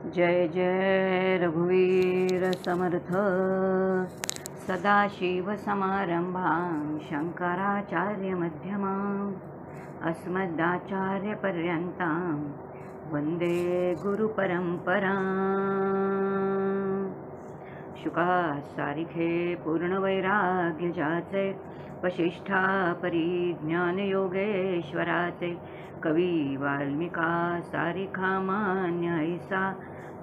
जय जय रघुवीर समर्थ। सदाशिवसमारंभां शंकराचार्यमध्यमाम् अस्मदाचार्यपर्यन्तां वन्दे गुरुपरंपराम्। शुकासारिखे पूर्णवैराग्य जाचे, वशिष्ठा परिज्ञानयोगेश्वराचे, कवी वाल्मिका सारिखा मान्य ऐसा,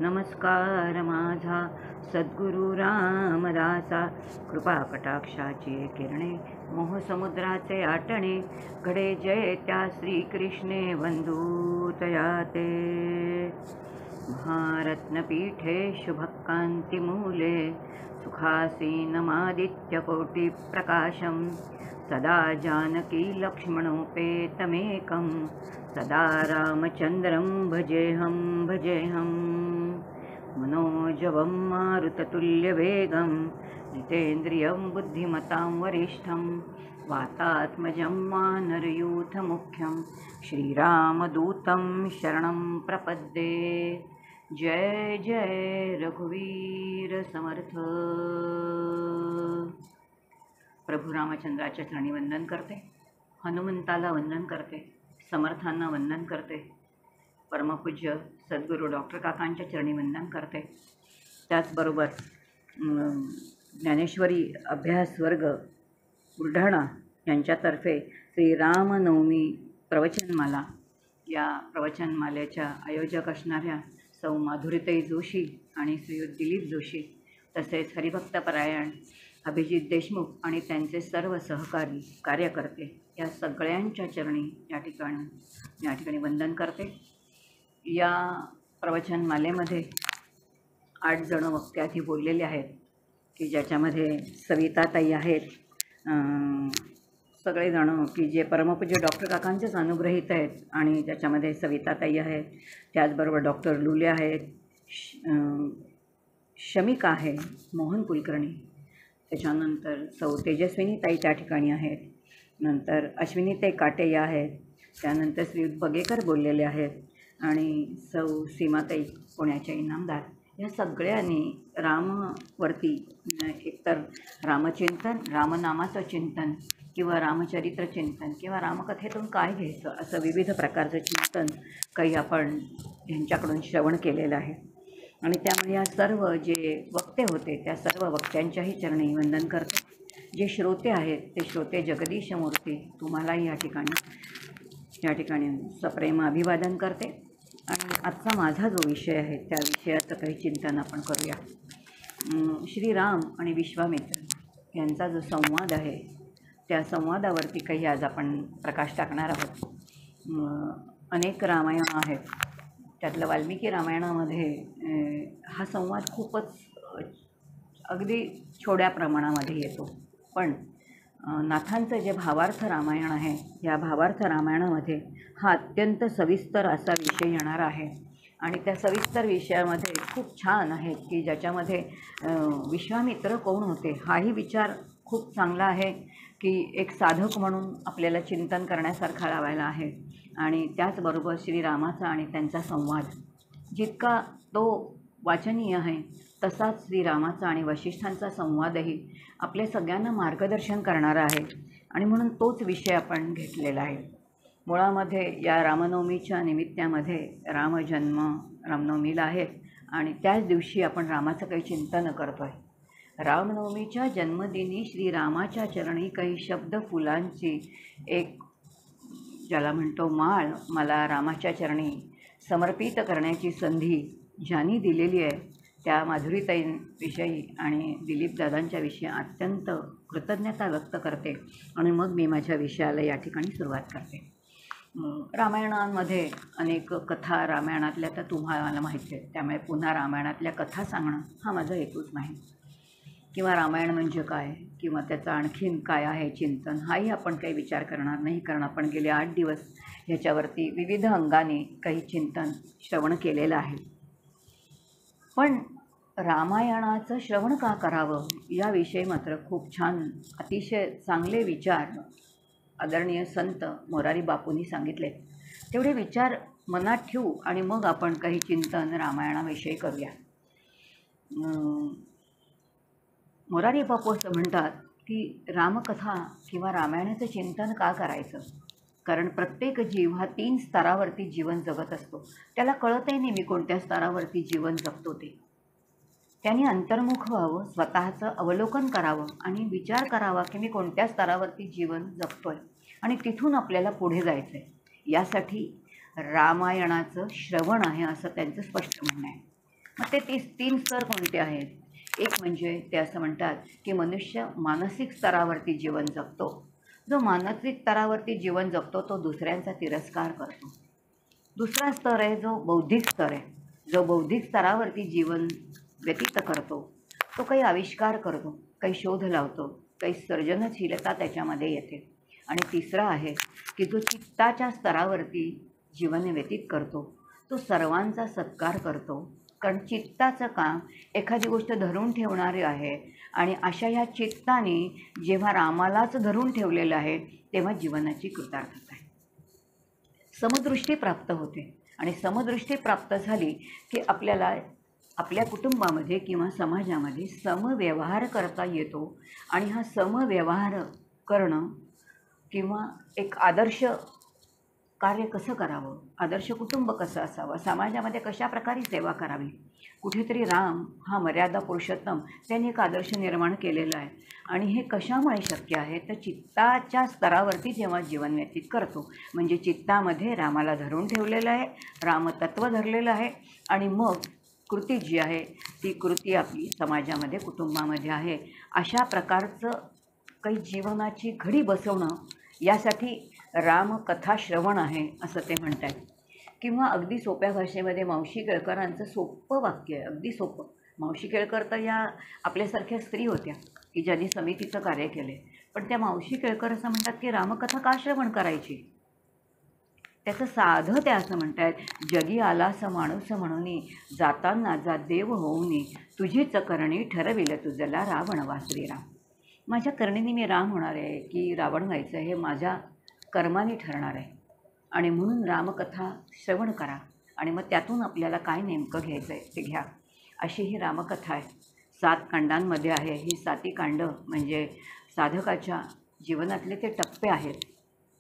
नमस्कार माझा सद्गुरु रामदासा। कृपा कटाक्षाची किरणे मोहसमुद्राचे आटणे, घडे जय त्या श्रीकृष्णे वंदूतयाते। महारत्नपीठे शुभकान्तिमूले, सुखासीनमादित्यकोटिप्रकाशं, सदा जानकी लक्ष्मणोपेतमेकं, सदा रामचन्द्रं भजेऽहं भजेऽहं। मनोजवं मारुततुल्यवेगं, जितेन्द्रियं बुद्धिमतां वरिष्ठं, वातात्मजं वानरयूथमुख्यं, श्रीरामदूतं शरणं प्रपद्ये। जय जय रघुवीर समर्थ। प्रभू रामचंद्राच्या चरणी वंदन करते, हनुमंताला वंदन करते, समर्थांना वंदन करते, परमपूज्य सद्गुरू डॉक्टर काकांच्या चरणी वंदन करते। त्याचबरोबर ज्ञानेश्वरी अभ्यास वर्ग बुलढाणा यांच्यातर्फे श्रीरामनवमी प्रवचनमाला या प्रवचनमालेच्या आयोजक असणाऱ्या सौ माधुरीताई जोशी आणि श्रीयुत दिलीप जोशी, तसेच हरिभक्तपरायण अभिजित देशमुख आणि त्यांचे सर्व सहकारी कार्यकर्ते या सगळ्यांच्या चरणी या ठिकाणी वंदन करते। या प्रवचनमालेमध्ये 8 जण वक्ते आधी बोललेले आहेत की ज्याच्यामध्ये सविताताई आहेत, सगळेजण की जे परमपूज्य डॉक्टर काकांचेच अनुग्रहित आहेत, आणि त्याच्यामध्ये सविताताई आहेत, त्याचबरोबर डॉक्टर लुले आहेत, शमिका आहे, मोहन कुलकर्णी, त्याच्यानंतर सौ तेजस्विनीताई त्या ठिकाणी आहेत, नंतर अश्विनीताई काटे या आहेत, त्यानंतर श्री बगेकर बोललेले आहेत, आणि सौ सीमाताई पुण्याच्या इनामदार। या सगळ्यांनी रामवरती एकतर रामचिंतन, रामनामाचं चिंतन किंवा रामचरित्र चिंतन किंवा रामकथेतून काय घ्यायचं असं विविध प्रकारचं चिंतन काही आपण यांच्याकडून श्रवण केलेलं आहे। आणि त्यामुळे या सर्व जे वक्ते होते त्या सर्व वक्त्यांच्याही चरणी वंदन करते। जे श्रोते आहेत ते श्रोते जगदीश मूर्ती तुम्हालाही या ठिकाणी सप्रेम अभिवादन करते। आणि आजचा माझा जो विषय आहे त्या विषयाचं काही चिंतन आपण करूया। श्रीराम आणि विश्वामित्र यांचा जो संवाद आहे त्या संवादावरती काही आज आपण प्रकाश टाकणार आहोत। अनेक रामायण आहेत, त्यातलं वाल्मिकी रामायणामध्ये हा संवाद खूपच अगदी छोट्या प्रमाणामध्ये येतो, पण नाथांचं जे भावार्थ रामायण आहे या भावार्थ रामायणामध्ये हा अत्यंत सविस्तर असा विषय येणार आहे। आणि त्या सविस्तर विषयामध्ये खूप छान आहेत की ज्याच्यामध्ये विश्वामित्र कोण होते हाही विचार खूप चांगला आहे की एक साधक म्हणून आपल्याला चिंतन करण्यासारखा लावायला आहे। आणि त्याचबरोबर श्रीरामाचा आणि त्यांचा संवाद जितका तो वाचनीय आहे तसाच श्रीरामाचा आणि वशिष्ठांचा संवादही आपल्या सगळ्यांना मार्गदर्शन करणारा आहे, आणि म्हणून तोच विषय आपण घेतलेला आहे। मुळामध्ये या रामनवमीच्या निमित्तामध्ये रामजन्म रामनवमीला आहे, आणि त्याच दिवशी आपण रामाचं काही चिंतन करतो आहे। रामनवमीच्या जन्मदिनी श्रीरामाच्या चरणी काही शब्द फुलांची एक ज्याला म्हणतो माळ मला रामाच्या चरणी समर्पित करण्याची संधी ज्यांनी दिलेली आहे त्या माधुरीताईंविषयी आणि दिलीपदादांच्या विषयी अत्यंत कृतज्ञता व्यक्त करते, आणि मग मी माझ्या विषयाला या ठिकाणी सुरुवात करते। रामायणामध्ये अनेक कथा रामायणातल्या तर तुम्हाला माहिती आहेत, त्यामुळे पुन्हा रामायणातल्या कथा सांगणं हा माझा हेतूच नाही, किंवा रामायण म्हणजे काय किंवा त्याचं आणखीन काय आहे चिंतन हाही आपण काही विचार करणार नाही, कारण आपण गेले 8 दिवस ह्याच्यावरती विविध अंगाने काही चिंतन श्रवण केलेलं आहे। पण रामायणाचं श्रवण का करावं याविषयी मात्र खूप छान अतिशय चांगले विचार आदरणीय संत मोरारी बापूंनी सांगितले। तेवढे विचार मनात ठेवू आणि मग आपण काही चिंतन रामायणाविषयी करूया. मोरारी बापू असं म्हणतात की रामकथा किंवा रामायणाचं चिंतन का करायचं? कारण प्रत्येक जीव हा 3 स्तरावरती जीवन जगत असतो. त्याला कळतही नाही मी कोणत्या स्तरावरती जीवन जगतो ते. त्याने अंतर्मुख व्हावं, स्वतःचं अवलोकन करावं आणि विचार करावा की मी कोणत्या स्तरावरती जीवन जगतोय आणि तिथून आपल्याला पुढे जायचं आहे. यासाठी रामायणाचं श्रवण आहे असं त्यांचं स्पष्ट म्हणणं आहे. मग ते 3 स्तर कोणते आहेत? एक म्हणजे ते असं म्हणतात की मनुष्य मानसिक स्तरावरती जीवन जगतो. जो मानसिक स्तरावरती जीवन जगतो तो दुसऱ्यांचा तिरस्कार करतो. दुसरा स्तर आहे जो बौद्धिक स्तर आहे. जो बौद्धिक स्तरावरती जीवन व्यतीत करतो तो काही आविष्कार करतो, काही शोध लावतो, काही सर्जनशीलता त्याच्यामध्ये येते. आणि तिसरा आहे की जो चित्ताच्या स्तरावरती जीवन व्यतीत करतो तो सर्वांचा सत्कार करतो. कारण चित्ताचं काम एखादी गोष्ट धरून ठेवणारे आहे आणि अशा ह्या चित्ताने जेव्हा रामालाच धरून ठेवलेलं आहे तेव्हा जीवनाची कृतार्थता आहे. समदृष्टी प्राप्त होते आणि समदृष्टी प्राप्त झाली की आपल्याला आपल्या कुटुंबामध्ये किंवा समाजामध्ये समव्यवहार करता येतो. आणि हा समव्यवहार करणं किंवा एक आदर्श कार्य कसं करावं, आदर्श कुटुंब कसं असावं, समाजामध्ये कशा प्रकारे सेवा करावी, कुठेतरी राम हा मर्यादा पुरुषोत्तम त्यांनी एक आदर्श निर्माण केलेला आहे. आणि हे कशामुळे शक्य आहे तर चित्ताच्या स्तरावरती जेव्हा जीवन व्यतीत करतो म्हणजे चित्तामध्ये रामाला धरून ठेवलेलं आहे, रामतत्व धरलेलं आहे आणि मग कृती जी आहे ती कृती आपली समाजामध्ये कुटुंबामध्ये आहे. अशा प्रकारचं काही जीवनाची घडी बसवणं यासाठी रामकथा श्रवण आहे असं ते म्हणत आहेत. किंवा अगदी सोप्या भाषेमध्ये मावशी केळकरांचं सोपं वाक्य आहे, अगदी सोपं. मावशी केळकर तर या आपल्यासारख्या स्त्री होत्या की ज्यांनी समितीचं कार्य केले. पण त्या मावशी केळकर असं म्हणतात की रामकथा का श्रवण करायची? त्याचं साधं त्या असं म्हणतात, जगी आलास माणूस म्हणून जाताना जा देव होऊनी तुझीच करणी ठरविलं तुझला रावण वा श्रीराम. माझ्या करणीने मी राम होणार आहे की रावण व्हायचं हे माझ्या कर्माने ठरणार आहे. आणि म्हणून रामकथा श्रवण करा आणि मग त्यातून आपल्याला काय नेमकं घ्यायचं आहे ते घ्या. अशी ही रामकथा आहे. 7 कांडांमध्ये आहे. ही 7 कांडं म्हणजे साधकाच्या जीवनातले ते टप्पे आहेत.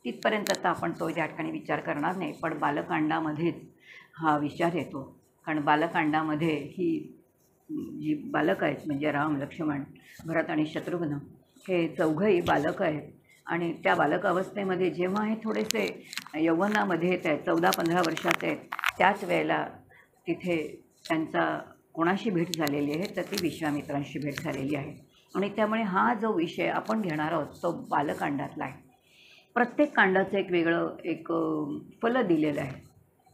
तिथपर्यंत तर आपण तो त्या ठिकाणी विचार करणार नाही. पण बालकांडामध्येच हा विचार येतो. कारण बालकांडामध्ये ही जी बालकं आहेत म्हणजे राम, लक्ष्मण, भरत आणि शत्रुघ्न हे चौघंही बालकं आहेत. आणि त्या बालक अवस्थेमध्ये जेव्हा हे थोडेसे यौवनामध्ये येत आहेत, 14-15 वर्षाचे आहेत, त्याच वेळेला तिथे त्यांचा कोणाशी भेट झालेली आहे तर ती विश्वामित्रांशी भेट झालेली आहे. आणि त्यामुळे हा जो विषय आपण घेणार आहोत तो बालकांडातला आहे. प्रत्येक कांडाचं एक वेगळं एक फल दिलेलं आहे.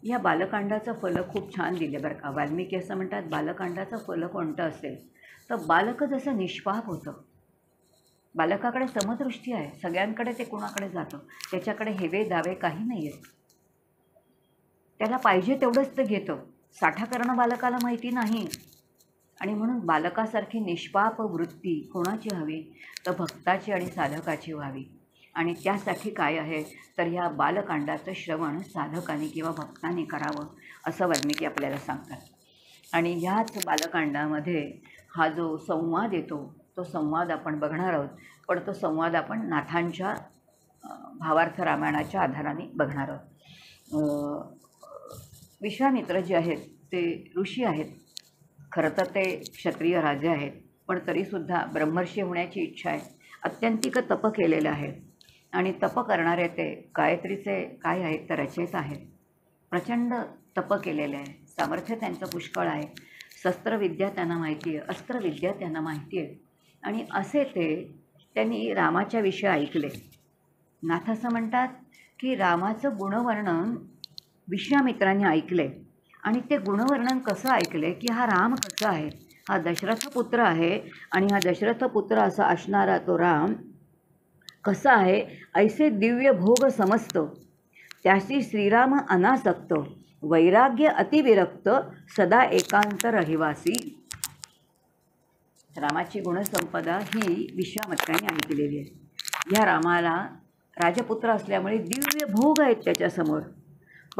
या बालकांडाचं फल खूप छान दिले बरं का. वाल्मिकी असं म्हणतात बालकांडाचं फल कोणतं असेल तर बालक जसं निष्पाप होतं, बालकाकडे समदृष्टी आहे, सगळ्यांकडे ते कुणाकडे जातं, त्याच्याकडे हेवे दावे काही नाही आहेत, त्याला पाहिजे तेवढंच ते घेतं, साठा करणं बालकाला माहिती नाही. आणि म्हणून बालकासारखी निष्पाप वृत्ती कोणाची हवी तर भक्ताची आणि साधकाची व्हावी. आणि त्यासाठी काय आहे तर ह्या बालकांडाचं श्रवण साधकाने किंवा भक्ताने करावं असं वाल्मिकी आपल्याला सांगतात. आणि ह्याच बालकांडामध्ये हा जो संवाद येतो तो संवाद आपण बघणार आहोत. पण तो संवाद आपण नाथांच्या भावार्थ रामायणाच्या आधाराने बघणार आहोत. विश्वामित्र जे आहेत ते ऋषी आहेत. खरं तर ते क्षत्रिय राजे आहेत पण तरीसुद्धा ब्रह्मर्षी होण्याची इच्छा आहे. अत्यंतिक तप केलेलं आहे आणि तप करणारे ते गायत्रीचे काय आहेत तर रचयिता आहेत. प्रचंड तप केलेले आहे, सामर्थ्य त्यांचं पुष्कळ आहे. शस्त्रविद्या त्यांना माहिती आहे, अस्त्रविद्या त्यांना माहिती आहे. आणि असे त्यांनी रामाच्या विषयी ऐकले. नाथ असं म्हणतात की रामाचं गुणवर्णन विश्वामित्रांनी ऐकले. आणि ते गुणवर्णन कसं ऐकले की हा राम कसा आहे, हा दशरथ पुत्र आहे आणि हा दशरथ पुत्र असा असणारा तो राम कसा आहे, ऐसे दिव्य भोग समस्त त्याशी श्रीराम अनासक्त वैराग्य अतिविरक्त सदा एकांत रहिवासी. रामाची गुणसंपदा ही विश्वामित्रांनी ऐकलेली आहे. ह्या रामाला राजपुत्र असल्यामुळे दिव्य भोग आहेत त्याच्यासमोर.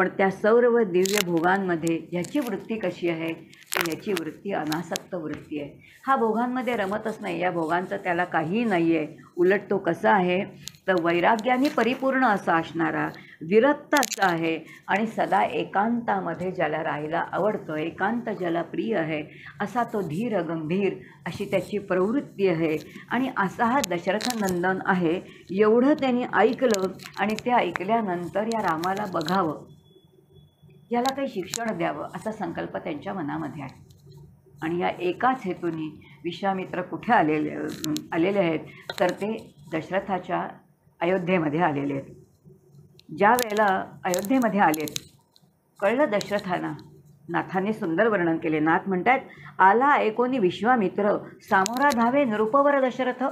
पण त्या सर्व दिव्य भोगांमध्ये ह्याची वृत्ती कशी आहे, तर ह्याची वृत्ती अनासक्त वृत्ती आहे. हा भोगांमध्ये रमतच नाही, या भोगांचं त्याला काही नाही आहे. उलट तो कसा आहे, तर वैराग्याने परिपूर्ण असा असणारा, विरक्त असा आहे आणि सदा एकांतामध्ये ज्याला राहायला आवडतं, एकांत ज्याला प्रिय आहे, असा तो धीर गंभीर अशी त्याची प्रवृत्ती आहे. आणि असा हा दशरथनंदन आहे. एवढं त्यांनी ऐकलं आणि ते ऐकल्यानंतर या रामाला बघावं, याला काही शिक्षण द्यावं असा संकल्प त्यांच्या मनामध्ये आहे. आणि या एकाच हेतूने विश्वामित्र कुठे आलेले आहेत, तर ते दशरथाच्या अयोध्येमध्ये आलेले आहेत. ज्या वेळेला अयोध्येमध्ये आलेत, कळलं दशरथांना. नाथाने सुंदर वर्णन केले. नाथ म्हणतात, आला ऐकोनी विश्वामित्र, सामोरा धावे नृपवर दशरथ.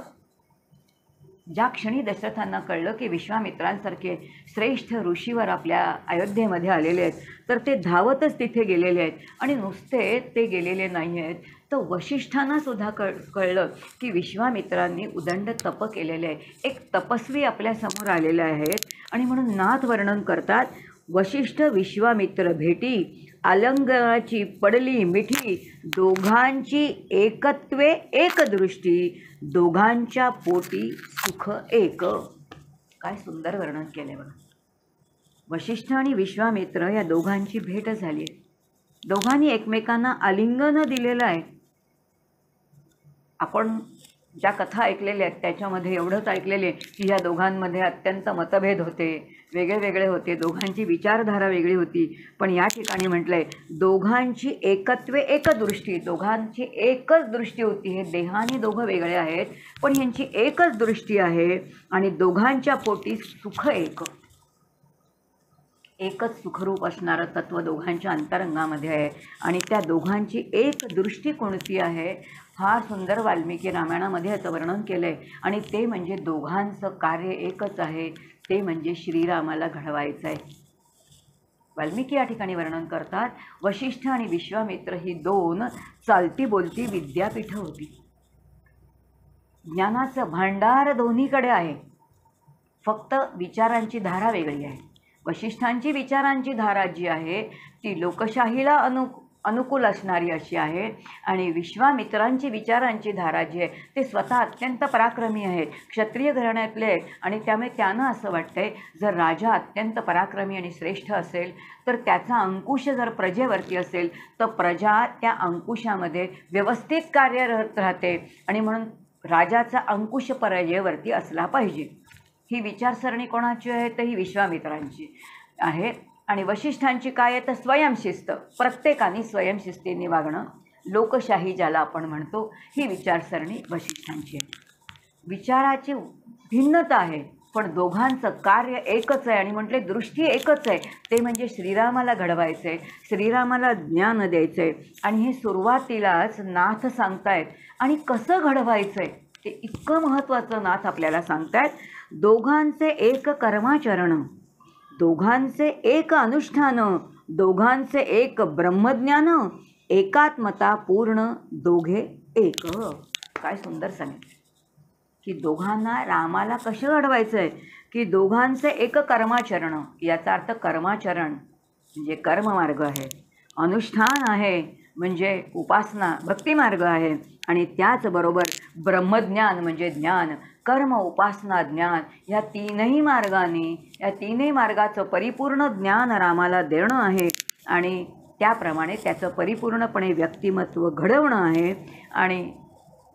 ज्या क्षणी दशरथांना कळलं की विश्वामित्रांसारखे श्रेष्ठ ऋषीवर आपल्या अयोध्येमध्ये आलेले आहेत, तर ते धावतच तिथे गेलेले आहेत. आणि नुसते ते गेलेले नाही आहेत, तर वशिष्ठांनासुद्धा कळलं की विश्वामित्रांनी उदंड तप केलेले आहे, एक तपस्वी आपल्यासमोर आलेले आहेत. आणि म्हणून नाथ वर्णन करतात, वशिष्ठ विश्वामित्र भेटी, आलंगनाची पडली मिठी, दोघांची एकत्वे एक दृष्टी, दोघांच्या पोटी सुख एक. काय सुंदर वर्णन केले बघा. वशिष्ठ आणि विश्वामित्र या दोघांची भेट झाली आहे. दोघांनी एकमेकांना आलिंगन दिलेलं आहे. आपण ज्या कथा ऐकलेल्या आहेत त्याच्यामध्ये एवढंच ऐकलेले की ह्या दोघांमध्ये अत्यंत मतभेद होते, वेगळे वेगळे होते, दोघांची विचारधारा वेगळी होती. पण या ठिकाणी म्हटलं आहे, दोघांची एकत्वे एक दृष्टी, दोघांची एकच दृष्टी होती. हे देहाने दोघं वेगळे आहेत, पण ह्यांची एकच दृष्टी आहे. आणि दोघांच्या पोटी सुख एक, एकच सुखरूप असणारं तत्त्व दोघांच्या अंतरंगामध्ये आहे. आणि त्या दोघांची एक दृष्टी कोणती आहे, फार सुंदर वाल्मिकी रामायणामध्ये याचं वर्णन केलं आहे. आणि ते म्हणजे दोघांचं कार्य एकच आहे, ते म्हणजे श्रीरामाला घडवायचं आहे. वाल्मिकी या ठिकाणी वर्णन करतात, वशिष्ठ आणि विश्वामित्र ही दोन चालती बोलती विद्यापीठं होती. ज्ञानाचं भांडार दोन्हीकडे आहे, फक्त विचारांची धारा वेगळी आहे. वशिष्ठांची विचारांची धारा जी आहे ती लोकशाहीला अनुकूल असणारी अशी आहे. आणि विश्वामित्रांची विचारांची धारा जी आहे ते स्वतः अत्यंत पराक्रमी आहेत, क्षत्रिय घराण्यातले आहेत. आणि त्यामुळे त्यांना असं वाटतंय, जर राजा अत्यंत पराक्रमी आणि श्रेष्ठ असेल तर त्याचा अंकुश जर प्रजेवरती असेल तर प्रजा त्या अंकुशामध्ये व्यवस्थित कार्यरत राहते. आणि म्हणून राजाचा अंकुश प्रजेवरती असला पाहिजे. ही विचारसरणी कोणाची आहे, तर ही विश्वामित्रांची आहे. आणि वशिष्ठांची काय आहे, तर स्वयंशिस्त, प्रत्येकाने स्वयंशिस्तीने वागणं, लोकशाही ज्याला आपण म्हणतो, ही विचारसरणी वशिष्ठांची आहे. विचाराची भिन्नता आहे, पण दोघांचं कार्य एकच आहे. आणि म्हटले दृष्टी एकच आहे, ते म्हणजे श्रीरामाला घडवायचं आहे, श्रीरामाला ज्ञान द्यायचं आहे. आणि हे सुरुवातीलाच नाथ सांगतायत. आणि कसं घडवायचं आहे ते इतकं महत्त्वाचं नाथ आपल्याला सांगतायत. दोघांचे एक कर्माचरण, दोघांचे एक अनुष्ठान, दोघांचे एक ब्रह्मज्ञान, एकात्मता पूर्ण दोघे एक. काय सुंदर सांगितलं की दोघांना रामाला कसं घडवायचं आहे, की दोघांचे एक कर्माचरण, याचा अर्थ कर्माचरण म्हणजे कर्ममार्ग आहे, अनुष्ठान आहे म्हणजे उपासना भक्तिमार्ग आहे. आणि त्याचबरोबर ब्रह्मज्ञान म्हणजे ज्ञान, कर्म उपासना ज्ञान, या तीनही मार्गाने, या तीनही मार्गाचं परिपूर्ण ज्ञान रामाला देणं आहे. आणि त्याप्रमाणे त्याचं परिपूर्णपणे व्यक्तिमत्व घडवणं आहे. आणि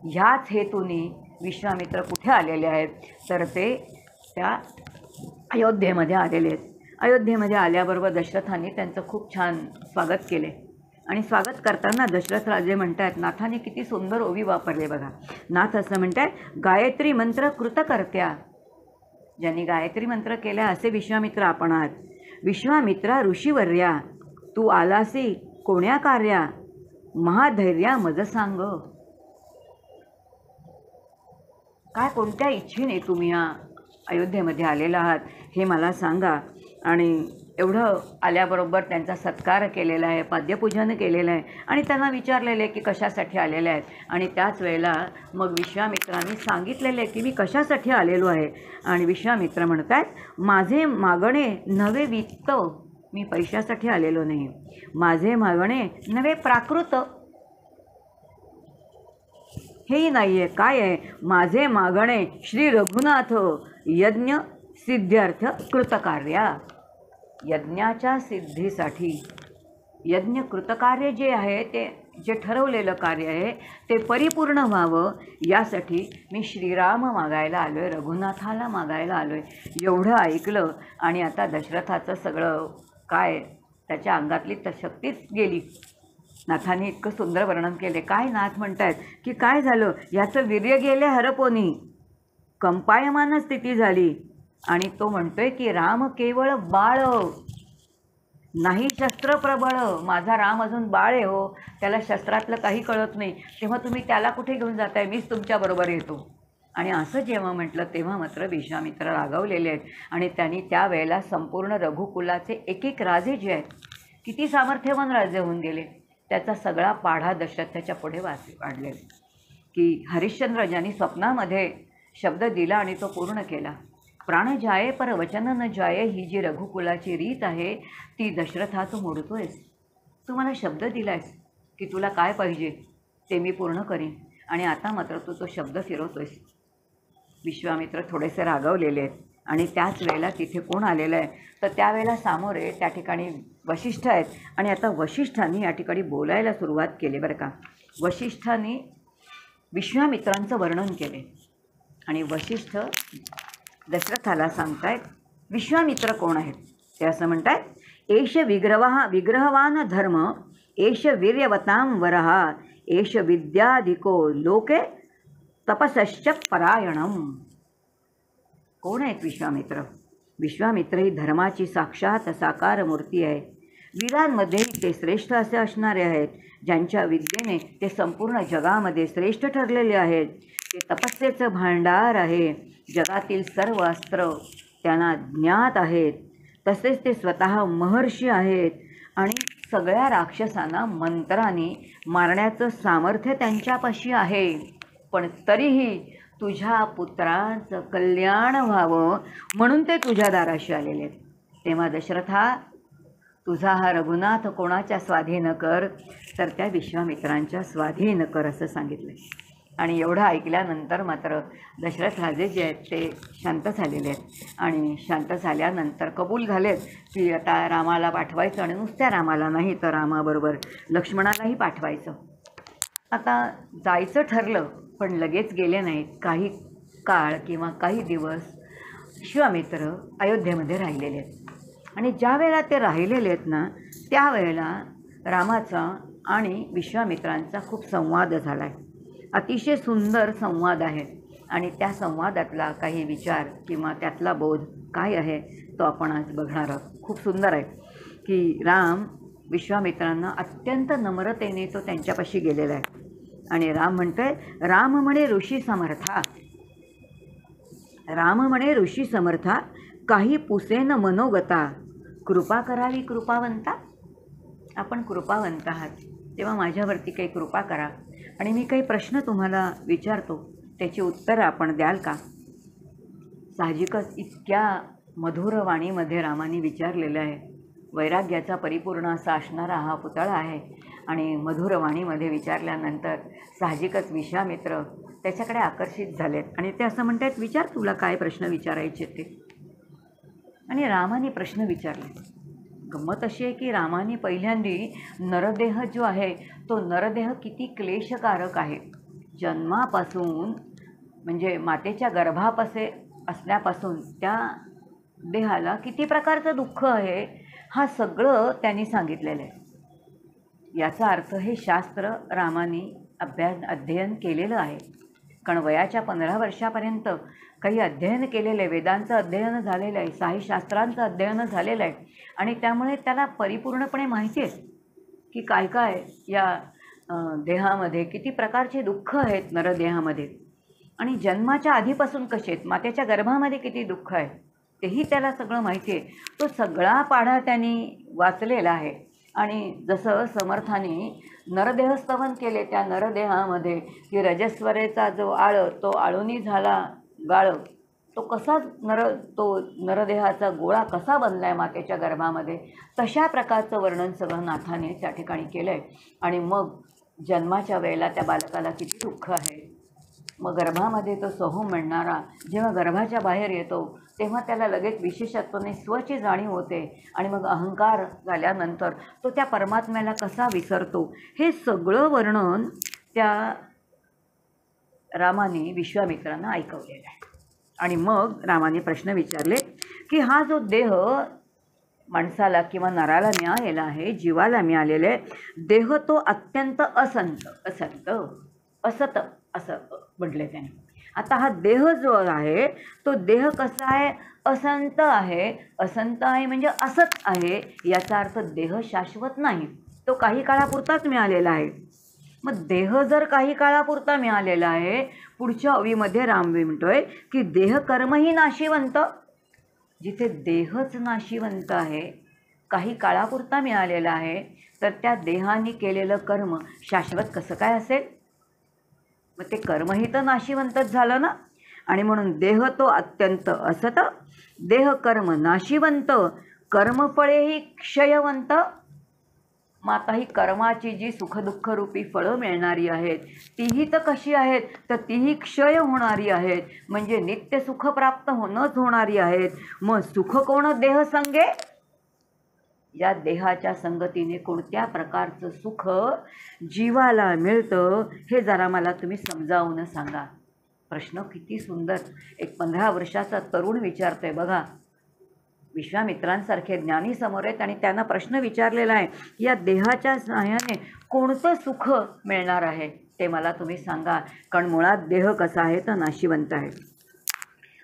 ह्याच हेतूने विश्वामित्र कुठे आलेले आहेत, तर ते त्या अयोध्येमध्ये आलेले आहेत. अयोध्येमध्ये आल्याबरोबर दशरथांनी त्यांचं खूप छान स्वागत केले. आणि स्वागत करताना दशरथ राजे म्हणतात, नाथाने किती सुंदर ओवी वापरले बघा. नाथ असं म्हणतात, गायत्री मंत्र कृतकर्त्या, ज्यांनी गायत्री मंत्र केल्या असे विश्वामित्र आपण आहात. विश्वामित्रा ऋषीवर्या, तू आलासी कोण्या कार्या, महाधैर्या मज सांग. काय कोणत्या इच्छेने तुम्ही या अयोध्येमध्ये आलेला आहात हे मला सांगा. आणि एवढं आल्याबरोबर त्यांचा सत्कार केलेला आहे, पाद्यपूजन केलेलं आहे. आणि त्यांना विचारलेलं आहे की कशासाठी आलेले आहेत. आणि त्याच वेळेला मग विश्वामित्रांनी सांगितलेलं आहे की मी कशासाठी आलेलो आहे. आणि विश्वामित्र म्हणतात, माझे मागणे नवे वित्त, मी पैशासाठी आलेलो नाही. माझे मागणे नवे प्राकृत हेही नाही आहे. काय आहे? माझे मागणे श्री रघुनाथ यज्ञ सिद्ध्यर्थ कृतकार्या. यज्ञाच्या सिद्धीसाठी यज्ञ कृतकार्य जे आहे ते जे ठरवलेलं कार्य आहे ते परिपूर्ण व्हावं यासाठी मी श्रीराम मागायला आलो आहे, रघुनाथाला मागायला आलो आहे. एवढं ऐकलं आणि आता दशरथाचं सगळं काय त्याच्या अंगातली तर शक्तीच गेली. नाथाने इतकं सुंदर वर्णन केले. काय नाथ म्हणतायत की काय झालं? याचं वीर्य गेले हरपोनी, कंपायमान स्थिती झाली. आणि तो म्हणतोय की राम केवळ बाळ नाही शस्त्र प्रबळ. माझा राम अजून बाळ आहे हो, त्याला शस्त्रातलं काही कळत नाही. तेव्हा तुम्ही त्याला कुठे घेऊन जाताय? मीच तुमच्याबरोबर येतो. आणि असं जेव्हा म्हटलं तेव्हा मात्र विश्वामित्र रागावलेले आहेत. आणि त्यांनी त्यावेळेला संपूर्ण रघुकुलाचे एक एक राजे जे आहेत, किती सामर्थ्यवान राजे होऊन गेले, त्याचा सगळा पाढा दशरथाच्या पुढे वाढले. की हरिश्चंद्र ज्यांनी स्वप्नामध्ये शब्द दिला आणि तो पूर्ण केला. प्राण जाये पर वचन न जाये, ही जी रघुकुलाची रीत आहे ती दशरथा तू मोडतोयस. तू मला शब्द दिलायस की तुला काय पाहिजे ते मी पूर्ण करीन, आणि आता मात्र तू तो शब्द फिरवतोयस. विश्वामित्र थोडेसे रागवलेले आहेत. आणि त्याच वेळेला तिथे कोण आलेलं आहे? तर त्यावेळेला सामोरे त्या ठिकाणी वशिष्ठ आहेत. आणि आता वशिष्ठांनी या ठिकाणी बोलायला सुरुवात केली बरं का. वशिष्ठांनी विश्वामित्रांचं वर्णन केले आणि वशिष्ठ दशरथाला सांगतायत विश्वामित्र कोण आहेत. ते असं म्हणतायत, एष विग्रहवान धर्म, एष वीर्यवतां वरहा, एष विद्याधिको लोके तपसश्च परायणम. कोण आहेत विश्वामित्र? विश्वामित्र ही धर्माची साक्षात साकार मूर्ती आहे. वीरांमध्येही ते श्रेष्ठ असे असणारे आहेत, ज्यांच्या विद्येने ते संपूर्ण जगामध्ये श्रेष्ठ ठरलेले आहेत. ते तपस्येचं भांडार आहे. जगातील सर्व अस्त्र त्यांना ज्ञात आहेत. तसेच ते स्वतः महर्षी आहेत आणि सगळ्या राक्षसांना मंत्राने मारण्याचं सामर्थ्य त्यांच्यापाशी आहे. पण तरीही तुझ्या पुत्रांचं कल्याण व्हावं म्हणून ते तुझ्या दाराशी आलेले आहेत. तेव्हा दशरथा, तुझा हा रघुनाथ कोणाच्या स्वाधीन कर? तर त्या विश्वामित्रांच्या स्वाधीन कर असं सांगितलं. आणि एवढं ऐकल्यानंतर मात्र दशरथ राजे जे आहेत ते शांत झालेले आहेत. आणि शांत झाल्यानंतर कबूल झालेत की आता रामाला पाठवायचं, आणि नुसत्या रामाला नाही तर रामाबरोबर लक्ष्मणालाही पाठवायचं. आता जायचं ठरलं पण लगेच गेले नाहीत. काही काळ किंवा काही दिवस विश्वामित्र अयोध्येमध्ये राहिलेले आहेत. आणि ज्या वेळेला ते राहिलेले आहेत ना, त्यावेळेला रामाचा आणि विश्वामित्रांचा खूप संवाद झाला आहे. अतिशय सुंदर संवाद आहे. आणि त्या संवादातला काही विचार किंवा त्यातला बोध काय आहे तो आपण आज बघणार आहोत. खूप सुंदर आहे की राम विश्वामित्रांना अत्यंत नम्रतेने तो त्यांच्यापाशी गेलेला आहे. आणि राम म्हणतोय, राम म्हणे ऋषी समर्था, राम म्हणे ऋषी समर्था, काही पुसेन मनोगता, कृपा करावी कृपावंता. आपण कृपावंत आहात तेव्हा माझ्यावरती काही कृपा करा. आणि मी काही प्रश्न तुम्हाला विचारतो, त्याची उत्तरं आपण द्याल का? साहजिकच इतक्या मधुर वाणीमध्ये रामाने विचारलेलं आहे. वैराग्याचा परिपूर्ण असा असणारा हा पुतळा आहे. आणि मधुर वाणीमध्ये विचारल्यानंतर साहजिकच विश्वामित्र त्याच्याकडे आकर्षित झालेत. आणि ते असं म्हणतात, विचार, तुला काय प्रश्न विचारायचे ते. आणि रामाने प्रश्न विचारले. गंमत अशी आहे की रामाने पहिल्यांदी नरदेह जो आहे तो नरदेह किती क्लेशकारक आहे. जन्मापासून म्हणजे मातेच्या गर्भापासे असल्यापासून त्या देहाला किती प्रकारचं दुःख आहे हा सगळं त्यांनी सांगितलेलं आहे. याचा अर्थ हे शास्त्र रामाने अध्ययन केलेलं आहे. कारण वयाच्या 15 वर्षापर्यंत काही अध्ययन केलेलं आहे, वेदांचं अध्ययन झालेलं आहे, साहिशास्त्रांचं अध्ययन झालेलं आहे. आणि त्यामुळे त्याला परिपूर्णपणे माहिती आहे की काय काय या देहामध्ये किती प्रकारचे दुःख आहेत नरदेहामध्ये. आणि जन्माच्या आधीपासून कसे आहेत, मातेच्या गर्भामध्ये किती दुःख आहे तेही त्याला सगळं माहिती आहे. तो सगळा पाढा त्यांनी वाचलेला आहे. आणि जसं समर्थाने नरदेहस्तवन केले, त्या नरदेहामध्ये की रजस्वरेचा जो आळ तो आळूनी झाला गाळ, तो कसा तो नरदेहाचा गोळा कसा बनला आहे मातेच्या गर्भामध्ये, तशा प्रकारचं वर्णन सगळं नाथाने त्या ठिकाणी केलं आहे. आणि मग जन्माच्या वेळेला त्या बालकाला किती दुःख आहे. मग गर्भामध्ये तो सोहम म्हणणारा जेव्हा गर्भाच्या बाहेर येतो तेव्हा त्याला लगेच विशेषत्वाने स्वची जाणीव होते आणि मग अहंकार झाल्यानंतर तो त्या परमात्म्याला कसा विसरतो, हे सगळं वर्णन त्या रामाने विश्वामित्रांना ऐकवलेलं आहे. आणि मग रामाने प्रश्न विचारले की हा जो देह माणसाला किंवा नराला मिळालेला आहे, जीवाला मिळालेला आहे, देह तो अत्यंत असत असं म्हटले त्याने. आता हा देह जो आहे तो देह कसा आहे, असंत आहे. असंत आहे म्हणजे असत आहे, याचा अर्थ देह शाश्वत नाही, तो काही काळापुरताच मिळालेला आहे. मग देह जर काही काळापुरता मिळालेला आहे, पुढच्या ओवीमध्ये रामवी म्हणतोय की देह कर्मही नाशिवंत. जिथे देहच नाशिवंत आहे, काही काळापुरता मिळालेला आहे, तर त्या देहाने केलेलं कर्म शाश्वत कसं काय असेल. मग ते कर्मही तर नाशिवंतच झालं ना. आणि म्हणून देह तो अत्यंत असत, देह कर्म नाशिवंत, कर्मफळेही क्षयवंत. मग आता ही कर्माची जी सुखदुःख रूपी फळं मिळणारी आहेत तीही तर कशी आहेत, तर तीही क्षय होणारी आहेत, म्हणजे नित्य सुख प्राप्त होणंच होणारी आहेत. मग सुख कोण देह संगे, या देहाच्या संगतीने कोणत्या प्रकारचं सुख जीवाला मिळतं हे जरा मला तुम्ही समजावून सांगा. प्रश्न किती सुंदर एक 15 वर्षाचा तरुण विचारतोय बघा. विश्वामित्रांसारखे ज्ञानी समोर आहेत आणि त्यांना प्रश्न विचारलेला आहे, या देहाच्या सहाय्याने कोणतं सुख मिळणार आहे ते मला तुम्ही सांगा, कारण मुळात देह कसा आहे तर नाशिवंत आहे.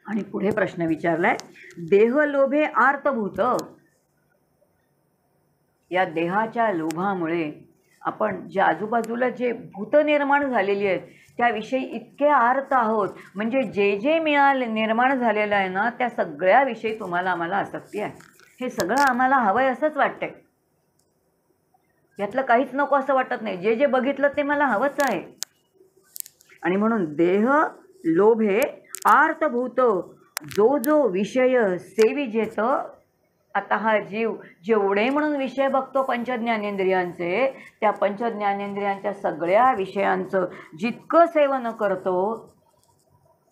आणि पुढे प्रश्न विचारलाय, देह लोभे आर्तभूत. या देहाच्या लोभामुळे आपण ज्या आजूबाजूला जे भूत निर्माण झालेली आहेत त्याविषयी इतके आर्त आहोत, म्हणजे जे जे निर्माण झालेलं आहे ना त्या सगळ्याविषयी तुम्हाला आम्हाला आसक्ती आहे. हे सगळं आम्हाला हवं आहे असंच वाटतंय, यातलं काहीच नको असं वाटत नाही. जे जे बघितलं ते मला हवंच आहे. आणि म्हणून देह लोभे आर्तभूत, जो जो विषय सेविजेत. आता हा जीव जेवढे म्हणून विषय बघतो पंचज्ञानेंद्रियांचे, त्या पंचज्ञानेंद्रियांच्या सगळ्या विषयांचं जितकं सेवन करतो,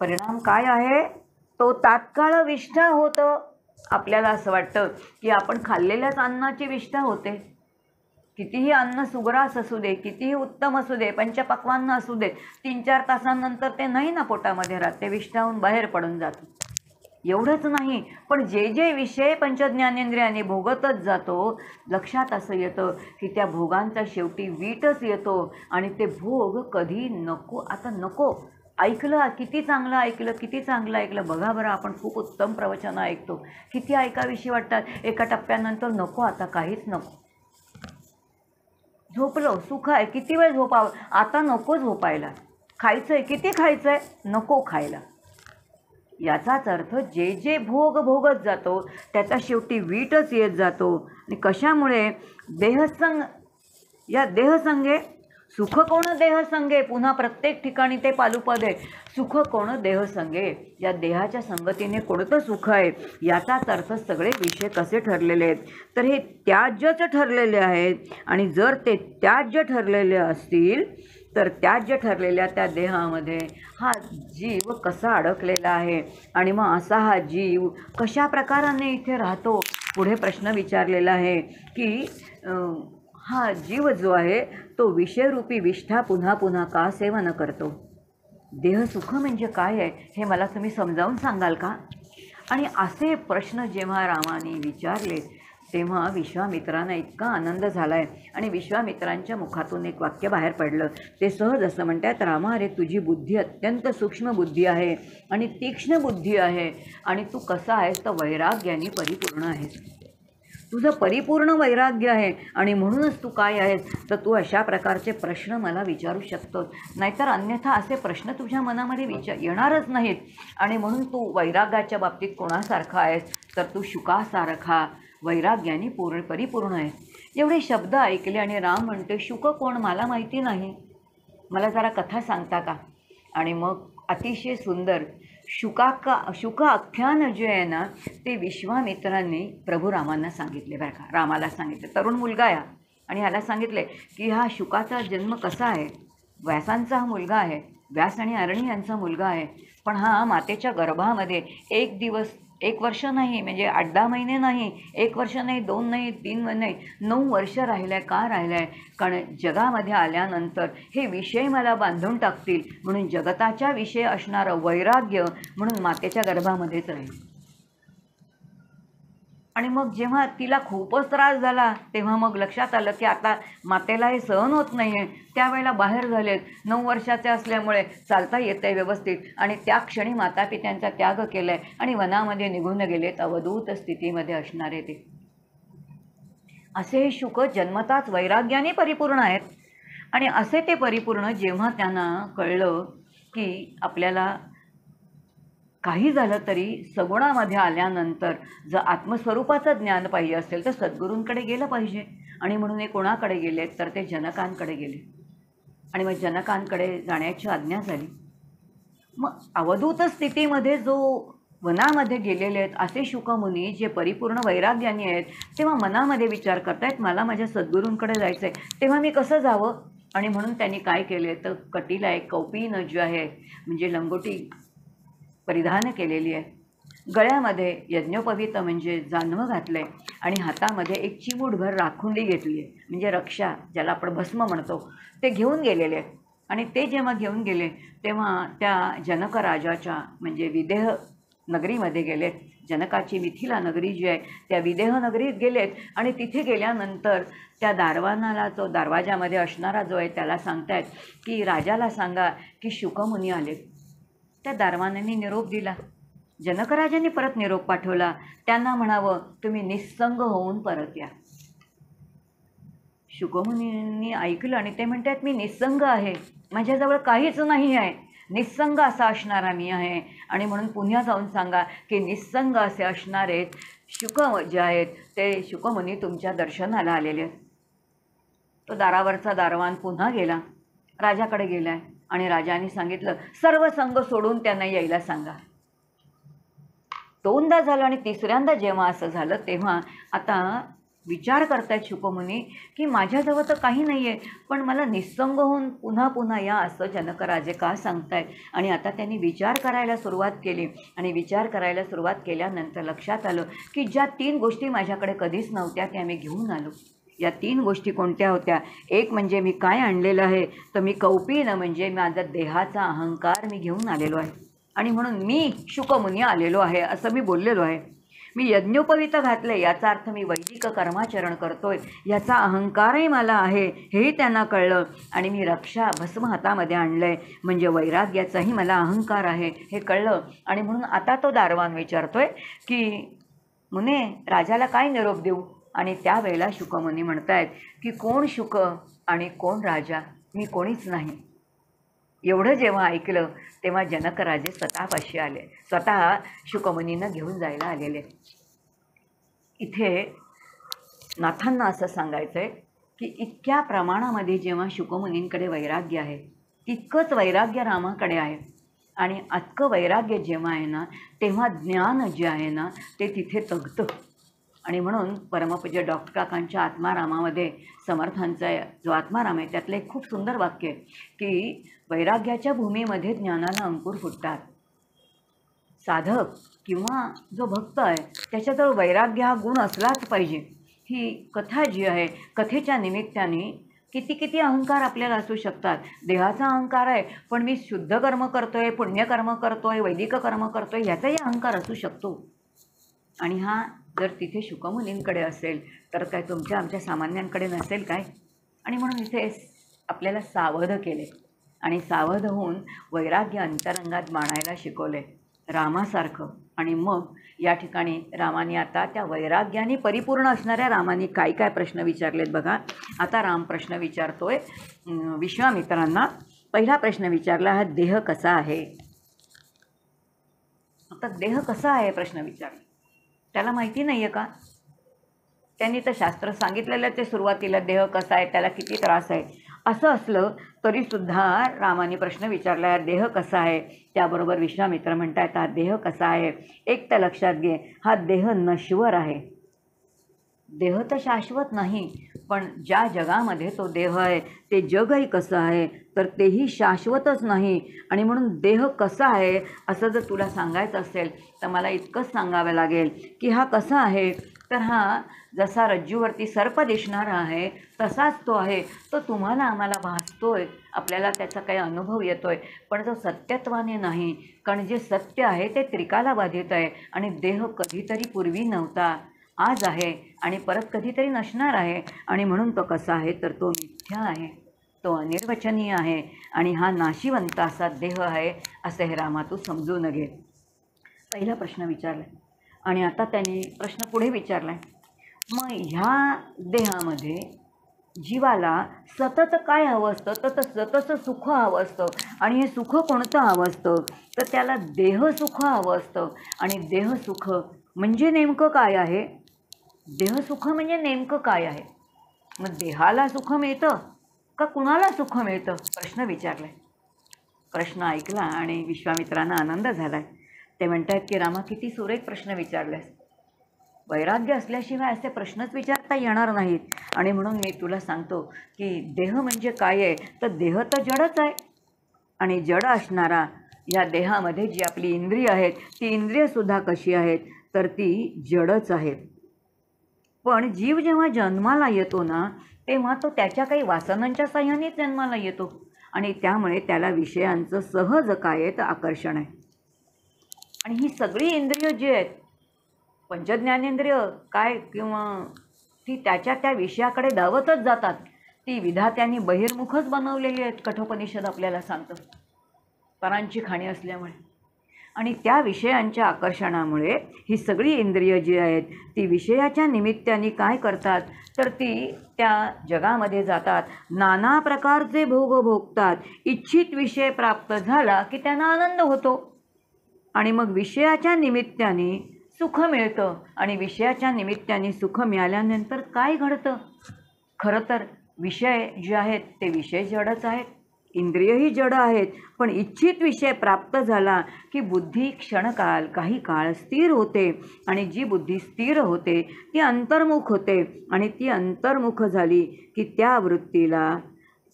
परिणाम काय आहे, तो तात्काळ विष्ठा होतं. आपल्याला असं वाटतं की आपण खाल्लेल्याच अन्नाची विष्ठा होते. कितीही अन्न सुग्रास असू दे, कितीही उत्तम असू दे, पंचपक्वान्न असू दे, 3-4 तासांनंतर ते नाही ना पोटामध्ये राहत, ते विष्ठाहून बाहेर पडून जातं. एवढंच नाही, पण जे जे विषय पंचज्ञानेंद्रियाने भोगतच जातो, लक्षात असं येतं की त्या भोगांचा शेवटी वीटच येतो आणि ते भोग कधी नको, आता नको. ऐकलं, किती चांगलं ऐकलं, किती चांगलं ऐकलं. बघा बरं, आपण खूप उत्तम प्रवचनं ऐकतो, किती ऐकाविषयी वाटतात, एका टप्प्यानंतर नको, आता काहीच नको. झोपलो, सुख आहे, किती वेळ झोपावं, आता नको झोपायला. खायचं आहे, किती खायचं आहे, नको खायला. याचाच अर्थ जे जे भोग भोगत जातो त्याचा शेवटी वीटच येत जातो. आणि कशामुळे, देहसंग, या देहसंगे. सुख कोण देहसंगे, पुन्हा प्रत्येक ठिकाणी ते पालुपद आहे. सुख कोण देहसंगे, या देहाच्या संगतीने कोणतं सुख आहे, याचाच अर्थ सगळे विषय कसे ठरलेले आहेत, तर हे त्याज्यच ठरलेले आहेत. आणि जर ते त्याज्य ठरलेले असतील तर त्याज्य ठरलेल्या त्या देहामध्ये हा जीव कसा अडकलेला आहे आणि मग असा हा जीव कशा प्रकाराने इथे राहतो. पुढे प्रश्न विचारलेला आहे की हा जीव जो आहे तो विषयरूपी विष्ठा पुन्हा पुन्हा का सेवन करतो. देहसुख म्हणजे काय आहे हे मला तुम्ही समजावून सांगाल का. आणि असे प्रश्न जेव्हा रामाने विचारले तेव्हा विश्वामित्रांना इतका आनंद झाला आहे. आणि विश्वामित्रांच्या मुखातून एक वाक्य बाहेर पडलं, ते सहज असं म्हणतात, रामा रे, तुझी बुद्धी अत्यंत सूक्ष्म बुद्धी आहे आणि तीक्ष्ण बुद्धी आहे, आणि तू कसा आहेस तर वैराग्याने परिपूर्ण आहेस. तुझं परिपूर्ण वैराग्य आहे आणि म्हणूनच तू काय आहेस तर तू अशा प्रकारचे प्रश्न मला विचारू शकतोस, नाहीतर अन्यथा असे प्रश्न तुझ्या मनामध्ये येणारच नाहीत. आणि म्हणून तू वैराग्याच्या बाबतीत कोणासारखा आहेस तर तू शुकासारखा वैराग्याने परिपूर्ण आहे. एवढे शब्द ऐकले आणि राम म्हणते, शुक कोण मला माहिती नाही, मला जरा कथा सांगता का. आणि मग अतिशय सुंदर शुक आख्यान जे आहे ना ते विश्वामित्रांनी प्रभू रामांना सांगितले बरं का. रामाला सांगितले, तरुण मुलगा आहे आणि ह्याला सांगितले की हा शुकाचा जन्म कसा आहे. व्यासांचा हा मुलगा आहे, व्यास आणि अरणी यांचा मुलगा आहे, पण हा मातेच्या गर्भामध्ये 1 दिवस 1 वर्ष नाही, म्हणजे 8-10 महिने नाही, 1 वर्ष नाही, 2 नाही, 3 नाही, 9 वर्ष राहिलं आहे. का राहिलं आहे? कारण जगामध्ये आल्यानंतर हे विषय मला बांधून टाकतील म्हणून जगताच्या विषय असणारं वैराग्य म्हणून मातेच्या गर्भामध्येच राहील. आणि मग जेव्हा तिला खूपच त्रास झाला तेव्हा मग लक्षात आलं की आता मातेला हे सहन होत नाही आहे. त्यावेळेला बाहेर झालेत, 9 वर्षाचे असल्यामुळे चालता येत आहे व्यवस्थित, आणि त्या क्षणी मातापित्यांचा त्याग केला आहे आणि वनामध्ये निघून गेलेत. अवधूत स्थितीमध्ये असणारे ते असे हे शुक जन्मताच वैराग्याने परिपूर्ण आहेत. आणि असे ते परिपूर्ण जेव्हा त्यांना कळलं की आपल्याला काही झालं तरी सगुणामध्ये आल्यानंतर जर आत्मस्वरूपाचं ज्ञान पाहिजे असेल तर सद्गुरूंकडे गेलं पाहिजे. आणि म्हणून हे कोणाकडे गेले तर ते जनकांकडे गेले. आणि मग जनकांकडे जाण्याची आज्ञा झाली. मग अवधूत स्थितीमध्ये जो वनामध्ये गेलेले आहेत असे शुकमुनी जे परिपूर्ण वैराग्याने आहेत, तेव्हा मनामध्ये विचार करतायत मला माझ्या सद्गुरूंकडे जायचं आहे, तेव्हा मी कसं जावं. आणि म्हणून त्यांनी काय केले तर कटीला एक कौपीन जी आहे म्हणजे लंगोटी परिधान केलेली आहे, गळ्यामध्ये यज्ञोपवीत म्हणजे जानवं घातलं आहे, आणि हातामध्ये एक चिमूटभर राखुंडी घेतली आहे म्हणजे रक्षा, ज्याला आपण भस्म म्हणतो, ते घेऊन गेलेले आहेत. आणि ते जेव्हा घेऊन गेले तेव्हा त्या जनक राजाच्या म्हणजे विदेह नगरीमध्ये गेलेत. जनकाची मिथिला नगरी जी आहे त्या विदेह नगरीत गेलेत. आणि तिथे गेल्यानंतर त्या दारवानाला, तो दरवाजामध्ये असणारा जो आहे त्याला सांगतायत की राजाला सांगा की शुकमुनी आलेत. त्या दारवानांनी निरोप दिला. जनकराजांनी परत निरोप पाठवला. त्यांना म्हणावं तुम्ही निस्संग होऊन परत या. शुकमुनींनी ऐकलं आणि ते म्हणतात मी निस्संग आहे, माझ्याजवळ काहीच नाही आहे, निस्संग असा असणारा मी आहे. आणि म्हणून पुन्हा जाऊन सांगा की निस्संग असे असणारे शुक जे आहेत ते शुकमुनी तुमच्या दर्शनाला आलेले आहेत. तो दारावरचा दारवान पुन्हा गेला, राजाकडे गेला आहे आणि राजाने सांगितलं सर्व संग सोडून त्यांना यायला सांगा. 2दा झालं आणि 3ऱ्यांदा जेव्हा असं झालं तेव्हा आता विचार करतायत शुकमुनी की माझ्याजवळ तर काही नाही आहे, पण मला निस्संग होऊन पुन्हा पुन्हा या असं जनकराजे का सांगतायत. आणि आता त्यांनी विचार करायला सुरुवात केली. आणि विचार करायला सुरुवात केल्यानंतर लक्षात आलं की ज्या 3 गोष्टी माझ्याकडे कधीच नव्हत्या त्या मी घेऊन आलो. या 3 गोष्टी कोणत्या होत्या? एक म्हणजे मी काय आणलेलं आहे तर मी कौपीन म्हणजे माझा देहाचा अहंकार मी घेऊन आलेलो आहे. आणि म्हणून मी शुकमुनी आलेलो आहे असं मी बोललेलो आहे. मी यज्ञोपवीत घातले याचा अर्थ मी वैदिक कर्माचरण करतोय याचा अहंकारही मला आहे हेही त्यांना कळलं. आणि मी रक्षा भस्म हातामध्ये आणलं आहे म्हणजे वैराग्याचाही मला अहंकार आहे हे कळलं. आणि म्हणून आता तो दारवान विचारतोय की मुने राजाला काय निरोप देऊ. आणि त्यावेळेला शुकमुनी म्हणतायत की कोण शुक आणि कोण राजा, मी कोणीच नाही. एवढं जेव्हा ऐकलं तेव्हा जनकराजे स्वतःपाशी आले, स्वतः शुकमुनींना घेऊन जायला आलेले. इथे नाथांना असं सांगायचं आहे की इतक्या प्रमाणामध्ये जेव्हा शुकमुनींकडे वैराग्य आहे तितकंच वैराग्य रामाकडे आहे. आणि अतकं वैराग्य जेव्हा आहे ना तेव्हा ज्ञान जे आहे ना ते तिथे तगतं. आणि म्हणून परमपूज्य डॉक्टर काकांच्या आत्मारामामध्ये समर्थांचा जो आत्माराम आहे त्यातलं एक खूप सुंदर वाक्य आहे की वैराग्याच्या भूमीमध्ये ज्ञानाला अंकुर फुटतात. साधक किंवा जो भक्त आहे त्याच्याजवळ वैराग्य हा गुण असलाच पाहिजे. ही कथा जी आहे कथेच्या निमित्ताने किती अहंकार आपल्याला असू शकतात. देहाचा अहंकार आहे पण मी शुद्ध कर्म करतोय, पुण्यकर्म करतोय, वैदिक कर्म करतोय याचाही अहंकार असू शकतो. आणि हा जर तिथे शुकमुनींकडे असेल तर काय तुमच्या आमच्या सामान्यांकडे नसेल काय. आणि म्हणून इथे आपल्याला सावध केले आणि सावध होऊन वैराग्य अंतरंगात मानायला शिकवले रामासारखं. आणि मग या ठिकाणी रामाने आता त्या वैराग्याने परिपूर्ण असणाऱ्या रामाने काय काय प्रश्न विचारलेत बघा. आता राम प्रश्न विचारतोय विश्वामित्रांना. पहिला प्रश्न विचारला हा देह कसा आहे. आता देह कसा आहे प्रश्न विचारला. त्याला माहिती नाही आहे का. त्यांनी तर शास्त्र सांगितलेलं ते सुरुवातीला देह कसा आहे, त्याला किती त्रास आहे. असं असलं तरीसुद्धा रामाने प्रश्न विचारला, देह कसा आहे? त्याबरोबर विश्वामित्र म्हणतात, हा देह कसा आहे? एक तर लक्षात घे, हा देह नश्वर आहे. देह तर शाश्वत नाही, पण ज्या जगामध्ये तो देह आहे ते जगही कसं आहे तर तेही शाश्वतच नाही. आणि म्हणून देह कसा आहे असं जर तुला सांगायचं असेल तर मला इतकंच सांगावं लागेल की हा कसा आहे तर हा जसा रज्जूवरती सर्प दिसणारा आहे तसाच तो आहे. तो तुम्हाला आम्हाला भासतोय, आपल्याला त्याचा काही अनुभव येतोय, पण तो सत्यत्वाने नाही. कारण जे सत्य आहे ते त्रिकाला बाधित आहे. आणि देह कधीतरी पूर्वी नव्हता, आज आहे आणि परत कधीतरी नसणार आहे. आणि म्हणून तो कसा आहे तर तो मिथ्या आहे, तो अनिर्वचनीय आहे आणि हा नाशिवंत असा देह आहे, असे हे रामा तू समजून घे. पहिला प्रश्न विचारला आणि आता त्यांनी प्रश्न पुढे विचारला आहे, मग ह्या देहामध्ये जीवाला सतत काय हवं असतं तर सतत सुख हवं असतं. आणि हे सुख कोणतं हवं असतं तर त्याला देहसुख हवं असतं. आणि देहसुख म्हणजे नेमकं काय आहे? देहसुख म्हणजे नेमकं काय आहे? मग देहाला सुख मिळतं का कुणाला सुख मिळतं? प्रश्न विचारला आहे. प्रश्न ऐकला आणि विश्वामित्रांना आनंद झाला आहे. ते म्हणतात की रामा किती सुरेख प्रश्न विचारलेस. वैराग्य असल्याशिवाय असे प्रश्नच विचारता येणार नाहीत. आणि म्हणून मी तुला सांगतो की देह म्हणजे काय आहे तर देह तर जडच आहे. आणि जड असणारा या देहामध्ये जी आपली इंद्रिय आहेत ती इंद्रियसुद्धा कशी आहेत तर ती जडच आहेत. पण जीव जेव्हा जन्माला येतो ना तेव्हा तो त्याच्या काही वासनांच्या साह्यानेच जन्माला येतो. आणि त्यामुळे त्याला विषयांचं सहज काय आहे तर आकर्षण आहे. आणि ही सगळी इंद्रिय जी आहेत पंचज्ञानेंद्रिय काय किंवा ती त्याच्या त्या विषयाकडे धावतच जातात. ती विधात्यांनी बहिर्मुखच बनवलेली आहेत, कठोपनिषद आपल्याला सांगतं, परांची खाणी असल्यामुळे. आणि त्या विषयांच्या आकर्षणामुळे ही सगळी इंद्रिय जी आहेत ती विषयाच्या निमित्ताने काय करतात तर ती त्या जगामध्ये जातात, नाना प्रकारचे भोग भोगतात. इच्छित विषय प्राप्त झाला की त्यांना आनंद होतो आणि मग विषयाच्या निमित्ताने सुख मिळतं. आणि विषयाच्या निमित्ताने सुख मिळाल्यानंतर काय घडतं? खरं तर विषय जे आहेत ते विषय जडच आहेत, इंद्रियही जड आहेत. पण इच्छित विषय प्राप्त झाला की बुद्धी क्षणकाल काही काळ स्थिर होते. आणि जी बुद्धी स्थिर होते ती अंतर्मुख होते. आणि ती अंतर्मुख झाली की त्या वृत्तीला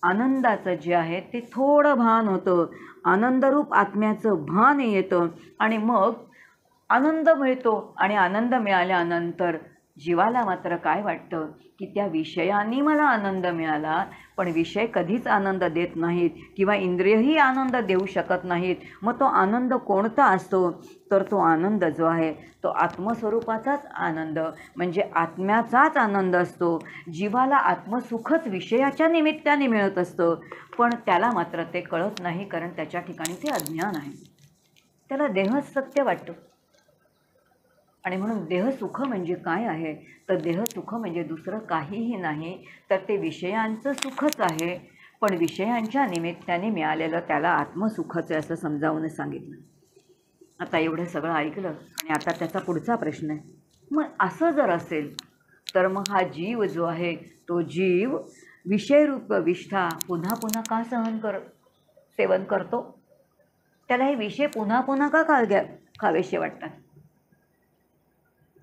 आनंदाचं जे आहे ते थोडं भान होतं, आनंदरूप आत्म्याचं भान येतं. आणि मग आनंद मिळतो. आणि आनंद मिळाल्यानंतर जीवाला मात्र काय वाटतं की त्या विषयांनी मला आनंद मिळाला, पण विषय कधीच आनंद देत नाहीत किंवा इंद्रियही आनंद देऊ शकत नाहीत. मग तो आनंद कोणता असतो तर तो आनंद जो आहे तो आत्मस्वरूपाचाच आनंद म्हणजे आत्म्याचाच आनंद असतो. जीवाला आत्मसुखच विषयाच्या निमित्ताने मिळत असतं, पण त्याला मात्र ते कळत नाही, कारण त्याच्या ठिकाणी ते अज्ञान आहे, त्याला देहच सत्य वाटतं. आणि म्हणून देहसुख म्हणजे काय आहे तर देहसुख म्हणजे दुसरं काहीही नाही तर ते विषयांचं सुखच आहे. पण विषयांच्या निमित्ताने मिळालेलं त्याला आत्मसुखच आहे असं समजावून सांगितलं. आता एवढं सगळं ऐकलं आणि आता त्याचा पुढचा प्रश्न आहे, मग असं जर असेल तर मग हा जीव जो आहे तो जीव विषयरूप विष्ठा पुन्हा पुन्हा का सेवन करतो? त्याला हे विषय पुन्हा पुन्हा का खावेसे वाटतात?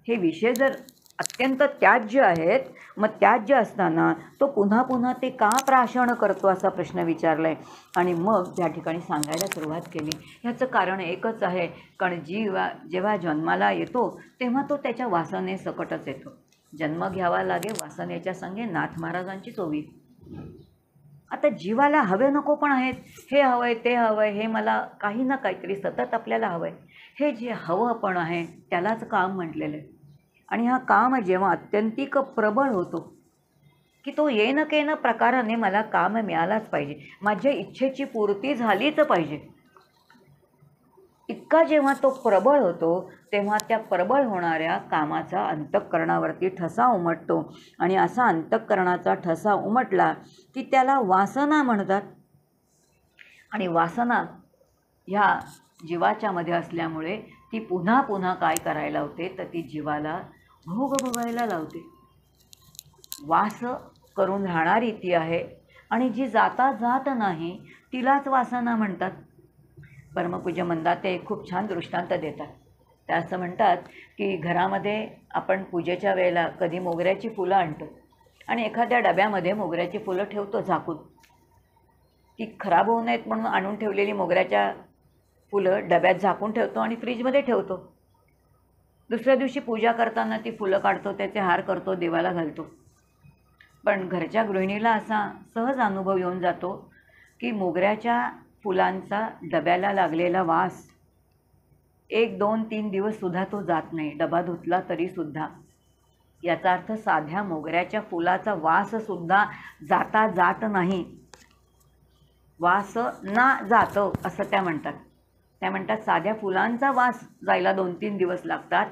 हे विषय जर अत्यंत त्याज्य आहेत, मग त्याज्य असताना तो पुन्हा पुन्हा ते का प्राशन करतो असा प्रश्न विचारला आहे. आणि मग त्या ठिकाणी सांगायला सुरुवात केली. ह्याचं कारण एकच आहे, कारण जेव्हा जन्माला येतो तेव्हा तो त्याच्या वासनेसकटच येतो. जन्म घ्यावा लागे वासनेच्या संगे नाथ महाराजांची चोवी. आता जीवाला हवे नको पण आहेत, हे हवं आहे ते हवं आहे, हे मला काही ना काहीतरी सतत आपल्याला हवं आहे. हे जे हवं पण आहे त्यालाच काम म्हटलेलं आहे. आणि हा काम जेव्हा अत्यंतिक प्रबळ होतो की तो येणं केनं प्रकाराने मला काम मिळालाच पाहिजे, माझ्या इच्छेची पूर्ती झालीच पाहिजे, इतका जेव्हा तो प्रबळ होतो तेव्हा त्या प्रबळ होणाऱ्या कामाचा अंतःकरणावरती ठसा उमटतो. आणि असा अंतःकरणाचा ठसा उमटला की त्याला वासना म्हणतात. आणि वासना ह्या जीवाच्या मध्ये असल्यामुळे ती पुन्हा पुन्हा काय करायला लावते तर ती जीवाला भोग भोगायला लावते. वास करून राहणारी ती आहे आणि जी जाता जात नाही तिलाच वासना म्हणतात. परमपूज्य मंदाते खूप छान दृष्टांत देतात. त्या असं म्हणतात की घरामध्ये आपण पूजेच्या वेळेला कधी मोगऱ्याची फुलं आणतो आणि एखाद्या डब्यामध्ये मोगऱ्याची फुलं ठेवतो झाकून. ती खराब होऊ नयेत म्हणून आणून ठेवलेली मोगऱ्याच्या फुलं डब्यात झाकून ठेवतो आणि फ्रीजमध्ये ठेवतो. दुसऱ्या दिवशी पूजा करताना ती फुलं काढतो, त्याचे हार करतो, देवाला घालतो. पण घरच्या गृहिणीला असा सहज अनुभव येऊन जातो की मोगऱ्याच्या फुलांचा डब्याला लागलेला वास 1, 2, 3 दिवससुद्धा तो जात नाही, डबा धुतला तरीसुद्धा. याचा अर्थ साध्या मोगऱ्याच्या फुलाचा वाससुद्धा जाता जात नाही. वास ना जातं असं त्या म्हणतात. त्या म्हणतात साध्या फुलांचा वास जायला 2-3 दिवस लागतात,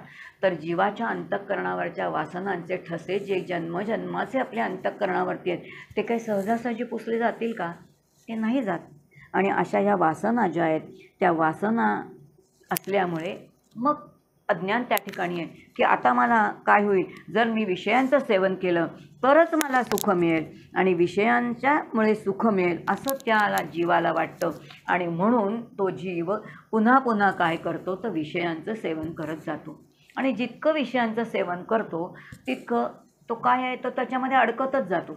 तर जीवाच्या अंतःकरणावरच्या वासनांचे ठसे जे जन्मजन्माचे आपल्या अंतःकरणावरती आहेत ते काही सहजासहजी पुसले जातील का? ते नाही जात. आणि अशा या वासना ज्या आहेत त्या वासना असल्यामुळे मग अज्ञान त्या ठिकाणी आहे की आता मला काय होईल, जर मी विषयांचं सेवन केलं तरच मला सुख मिळेल आणि विषयांच्यामुळे सुख मिळेल असं त्याला जीवाला वाटतं. आणि म्हणून तो जीव पुन्हा पुन्हा काय करतो तर विषयांचं सेवन करत जातो. आणि जितकं विषयांचं सेवन करतो तितकं तो काय आहे तर त्याच्यामध्ये अडकतच जातो.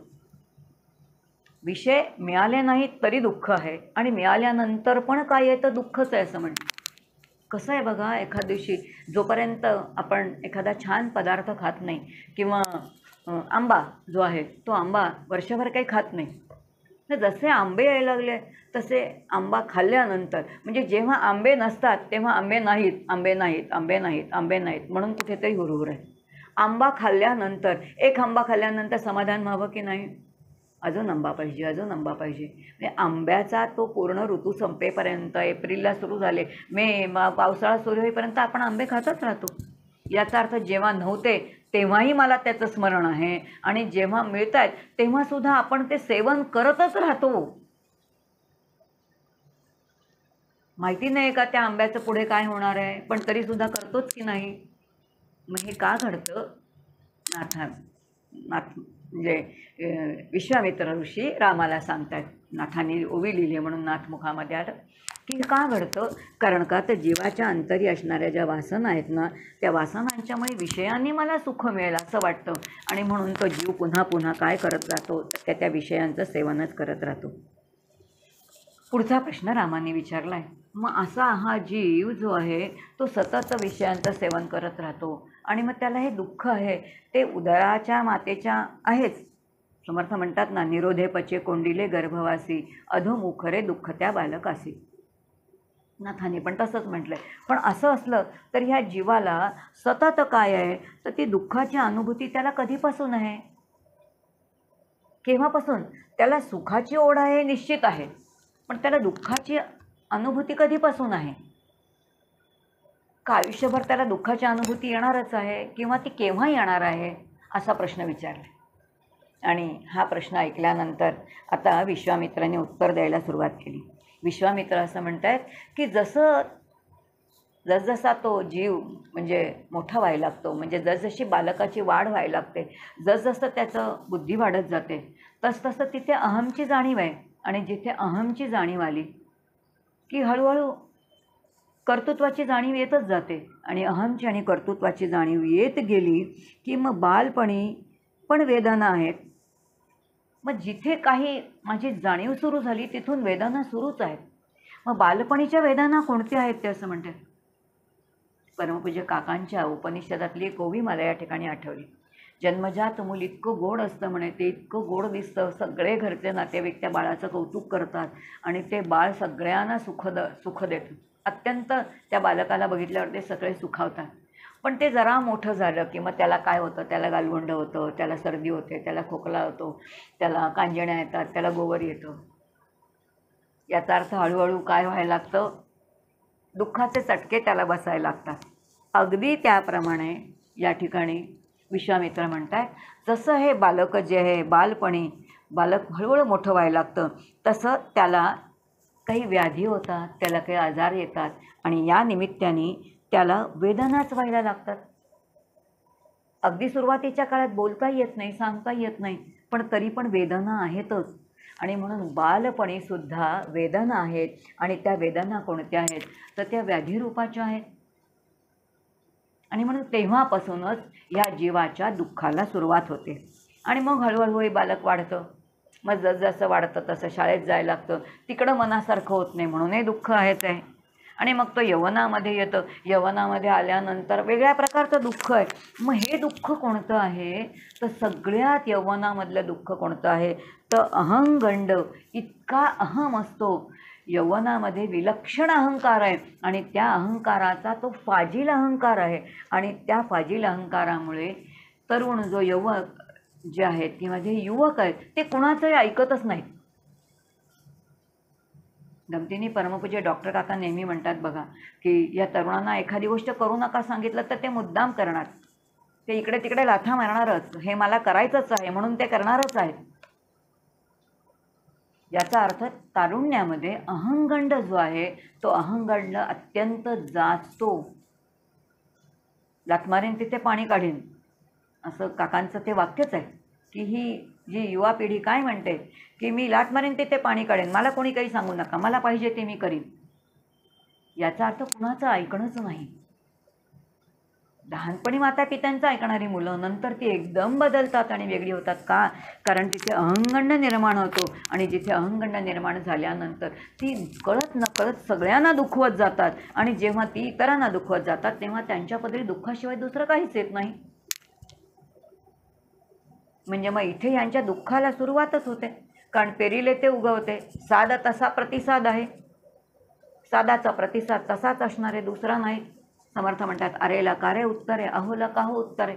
विषय मिळाले नाहीत तरी दुःख आहे आणि मिळाल्यानंतर पण काय आहे तर दुःखच आहे असं म्हणतात. कसं आहे बघा, एखाद दिवशी जोपर्यंत आपण एखादा छान पदार्थ खात नाही किंवा आंबा जो आहे तो आंबा वर्षभर काही खात नाही, तर जसे आंबे यायला लागले तसे आंबा खाल्ल्यानंतर म्हणजे जेव्हा आंबे नसतात तेव्हा आंबे नाहीत, आंबे नाहीत, आंबे नाहीत, आंबे नाहीत म्हणून कुठेतरी हुरहुर आहे. आंबा खाल्ल्यानंतर एक आंबा खाल्ल्यानंतर समाधान व्हावं की नाही, अजून आंबा पाहिजे, अजून आंबा पाहिजे. म्हणजे आंब्याचा तो पूर्ण ऋतू संपेपर्यंत, एप्रिलला सुरू झाले, पावसाळा सुरू होईपर्यंत आपण आंबे खातच राहतो. याचा अर्थ जेव्हा नव्हते तेव्हाही मला त्याचं स्मरण आहे आणि जेव्हा मिळत आहेत तेव्हासुद्धा आपण ते सेवन करतच राहतो. माहिती नाही का त्या आंब्याचं पुढे काय होणार आहे, पण तरीसुद्धा करतोच की नाही. मग हे का घडतं? म्हणजे विश्वामित्र ऋषी रामाला सांगतात, नाथांनी ओवी लिहिली म्हणून नाथमुखामध्ये आलं की का घडतं. कारण का तर जीवाच्या अंतरी असणाऱ्या ज्या वासना आहेत ना त्या वासनांच्यामुळे विषयांनी मला सुख मिळेल असं वाटतं आणि म्हणून तो जीव पुन्हा पुन्हा काय करत राहतो तर त्या विषयांचं सेवनच करत राहतो. पुढचा प्रश्न रामाने विचारला आहे, मग असा हा जीव जो आहे तो सतत विषयांचं सेवन करत राहतो आणि मग त्याला हे दुःख आहे ते उदराच्या मातेच्या आहेच. समर्थ म्हणतात ना, निरोधे पचे कोंडिले गर्भवासी अधोमुखरे दुःख त्या बालकासी. नाथाने पण तसंच म्हटलंय. पण असं असलं तर ह्या जीवाला सतत काय आहे तर ती दुःखाची अनुभूती त्याला कधीपासून आहे, केव्हापासून? त्याला सुखाची ओढ आहे निश्चित आहे, पण त्याला दुःखाची अनुभूती कधीपासून आहे का? आयुष्यभर त्याला दुःखाची अनुभूती येणारच आहे किंवा ती केव्हा येणार आहे असा प्रश्न विचारला. आणि हा प्रश्न ऐकल्यानंतर आता विश्वामित्राने उत्तर द्यायला सुरुवात केली. विश्वामित्र असं म्हणत आहेत की जसजसा तो जीव म्हणजे मोठा व्हायला लागतो, म्हणजे जसजशी बालकाची वाढ व्हायला लागते, जसजसं त्याचं बुद्धी वाढत जाते तसतसं तिथे अहमची जाणीव आहे. आणि जिथे अहमची जाणीव आली की हळूहळू कर्तृत्वाची जाणीव येतच जाते आणि अहमची आणि कर्तृत्वाची जाणीव येत गेली की मग बालपणी पण वेदना आहेत. मग जिथे काही माझी जाणीव सुरू झाली तिथून वेदना सुरूच आहेत. मग बालपणीच्या वेदना कोणत्या आहेत ते असं म्हणतात. परमपूज्य काकांच्या उपनिषदातली एक ओवी मला या ठिकाणी आठवली. जन्मजात मूल इतकं गोड असतं म्हणे, ते इतकं गोड दिसतं, सगळे घरचे नातेवाईक त्या बाळाचं कौतुक करतात आणि ते बाळ सगळ्यांना सुख देतं. अत्यंत त्या बालकाला बघितल्यावर ते सगळे सुखावतात. पण ते जरा मोठं झालं की मग त्याला काय होतं, त्याला गालवंड होतं, त्याला सर्दी होते, त्याला खोकला होतो, त्याला कांजण्या येतात, त्याला गोवर येतं. याचा अर्थ हळूहळू काय व्हायला लागतं, दुःखाचे चटके त्याला बसायला लागतात. अगदी त्याप्रमाणे या ठिकाणी विश्वामित्र म्हणतात, जसं हे बालक जे आहे बालपणी बालक हळूहळू मोठं व्हायला लागतं तसं त्याला काही व्याधी होतात, त्याला काही आजार येतात आणि या निमित्ताने त्याला वेदनाच व्हायला लागतात. अगदी सुरुवातीच्या काळात बोलता येत नाही, सांगता येत नाही, पण तरी पण वेदना आहेतच. आणि म्हणून बालपणीसुद्धा वेदना आहेत. आणि त्या वेदना कोणत्या आहेत तर त्या व्याधीरूपाच्या आहेत. आणि म्हणून तेव्हापासूनच या जीवाच्या दुःखाला सुरुवात होते. आणि मग हळूहळू हे बालक वाढतं. मग जसजसं वाढतं तसं शाळेत जायला लागतं. तिकडं मनासारखं होत नाही म्हणून हे दुःख आहेच आहे. आणि मग तो यवनामध्ये येतं. यवनामध्ये आल्यानंतर वेगळ्या प्रकारचं दुःख आहे. मग हे दुःख कोणतं आहे तर सगळ्यात यवनामधलं दुःख कोणतं आहे तर अहंगंड. इतका अहम असतो यवनामध्ये, विलक्षण अहंकार आहे. आणि त्या अहंकाराचा तो फाजील अहंकार आहे. आणि त्या फाजील अहंकारामुळे तरुण जो युवक जे आहेत किंवा जे युवक आहेत ते कुणाचंही ऐकतच नाहीत. गमतीने परमपूज्य डॉक्टर काका नेहमी म्हणतात बघा की या तरुणांना एखादी गोष्ट करू नका सांगितलं तर ते मुद्दाम करणार. ते इकडे तिकडे लाथा मारणारच. हे मला करायचंच आहे म्हणून ते करणारच आहेत. याचा अर्थ तारुण्यामध्ये अहंगंड जो आहे तो अहंगंड अत्यंत जास्तो. लाथ मारीन तिथे पाणी काढीन असं काकांचं ते वाक्यच आहे. की ही जी युवा पिढी काय म्हणते की मी लाथ मारीन तिथे पाणी काढेन, मला कोणी काही सांगू नका, मला पाहिजे ते मी करीन. याचा अर्थ कुणाचं ऐकणंच नाही. लहानपणी माता पित्यांचं ऐकणारी मुलं नंतर ती एकदम बदलतात आणि वेगळी होतात. का? कारण तिथे अहंगंड निर्माण होतो. आणि जिथे अहंगंड निर्माण झाल्यानंतर ती कळत नकळत सगळ्यांना दुखवत जातात. आणि जेव्हा ती इतरांना दुखवत जातात तेव्हा त्यांच्या पदरी दुःखाशिवाय दुसरं काहीच येत नाही. म्हणजे मग इथे यांच्या दुःखाला सुरुवातच होते. कारण पेरिले ते उगवते. साधा तसा प्रतिसाद आहे. साधाचा प्रतिसाद तसाच असणारे, दुसरा नाही. समर्थ म्हणतात अरे लकारे उत्तरे, अहो लकाहो उत्तरे.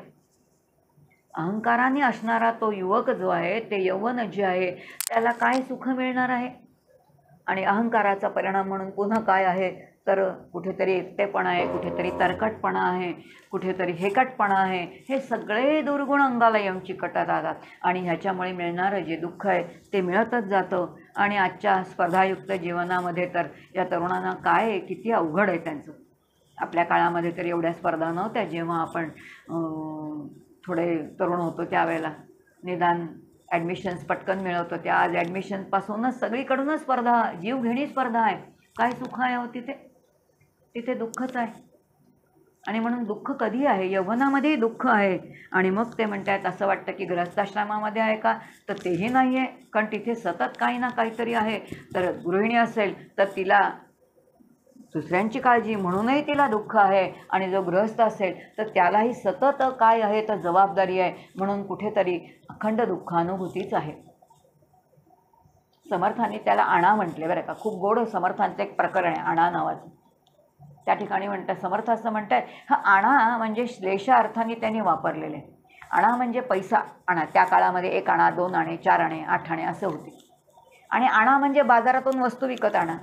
अहंकाराने असणारा तो युवक जो आहे, ते यौवन जे आहे त्याला काय सुख मिळणार आहे. आणि अहंकाराचा परिणाम म्हणून पुन्हा काय आहे तर कुठेतरी एकटेपणा आहे, कुठेतरी तरकटपणा आहे, कुठेतरी हेकटपणा आहे. हे सगळे दुर्गुण अंगाला येऊन चिकटत जातात. आणि ह्याच्यामुळे मिळणारं जे दुःख आहे ते मिळतच जातं. आणि आजच्या स्पर्धायुक्त जीवनामध्ये तर या तरुणांना काय आहे, किती अवघड आहे त्यांचं. आपल्या काळामध्ये तर एवढ्या स्पर्धा नव्हत्या. जेव्हा आपण थोडे तरुण होतो त्यावेळेला निदान ॲडमिशन्स पटकन मिळत होते. आज ॲडमिशनपासूनच सगळीकडूनच स्पर्धा, जीवघेणी स्पर्धा आहे. काय सुख आहे हो तिथे? तिथे दुःखच आहे. आणि म्हणून दुःख कधी आहे? यौवनामध्येही दुःख आहे. आणि मग ते म्हणतात असं वाटतं की गृहस्थाश्रमामध्ये आहे का तर तेही नाही आहे. कारण तिथे सतत काही ना काहीतरी आहे. तर गृहिणी असेल तर तिला दुसऱ्यांची काळजी म्हणूनही तिला दुःख आहे. आणि जो गृहस्थ असेल तर त्यालाही सतत काय आहे तर जबाबदारी आहे म्हणून कुठेतरी अखंड दुःखानुभूतीच आहे. समर्थांनी त्याला आणा म्हटले बरं का. खूप गोड समर्थांचं एक प्रकरण आहे आणा नावाचं. त्या ठिकाणी म्हणतात समर्थ असं म्हणतात हा आणा म्हणजे श्लेषा अर्थाने त्यांनी वापरलेले. आणा म्हणजे पैसा. आणा त्या काळामध्ये 1 आणा 2 आणे 4 आणे 8 आणे असं होते. आणि आणा म्हणजे बाजारातून वस्तू विकत आणा.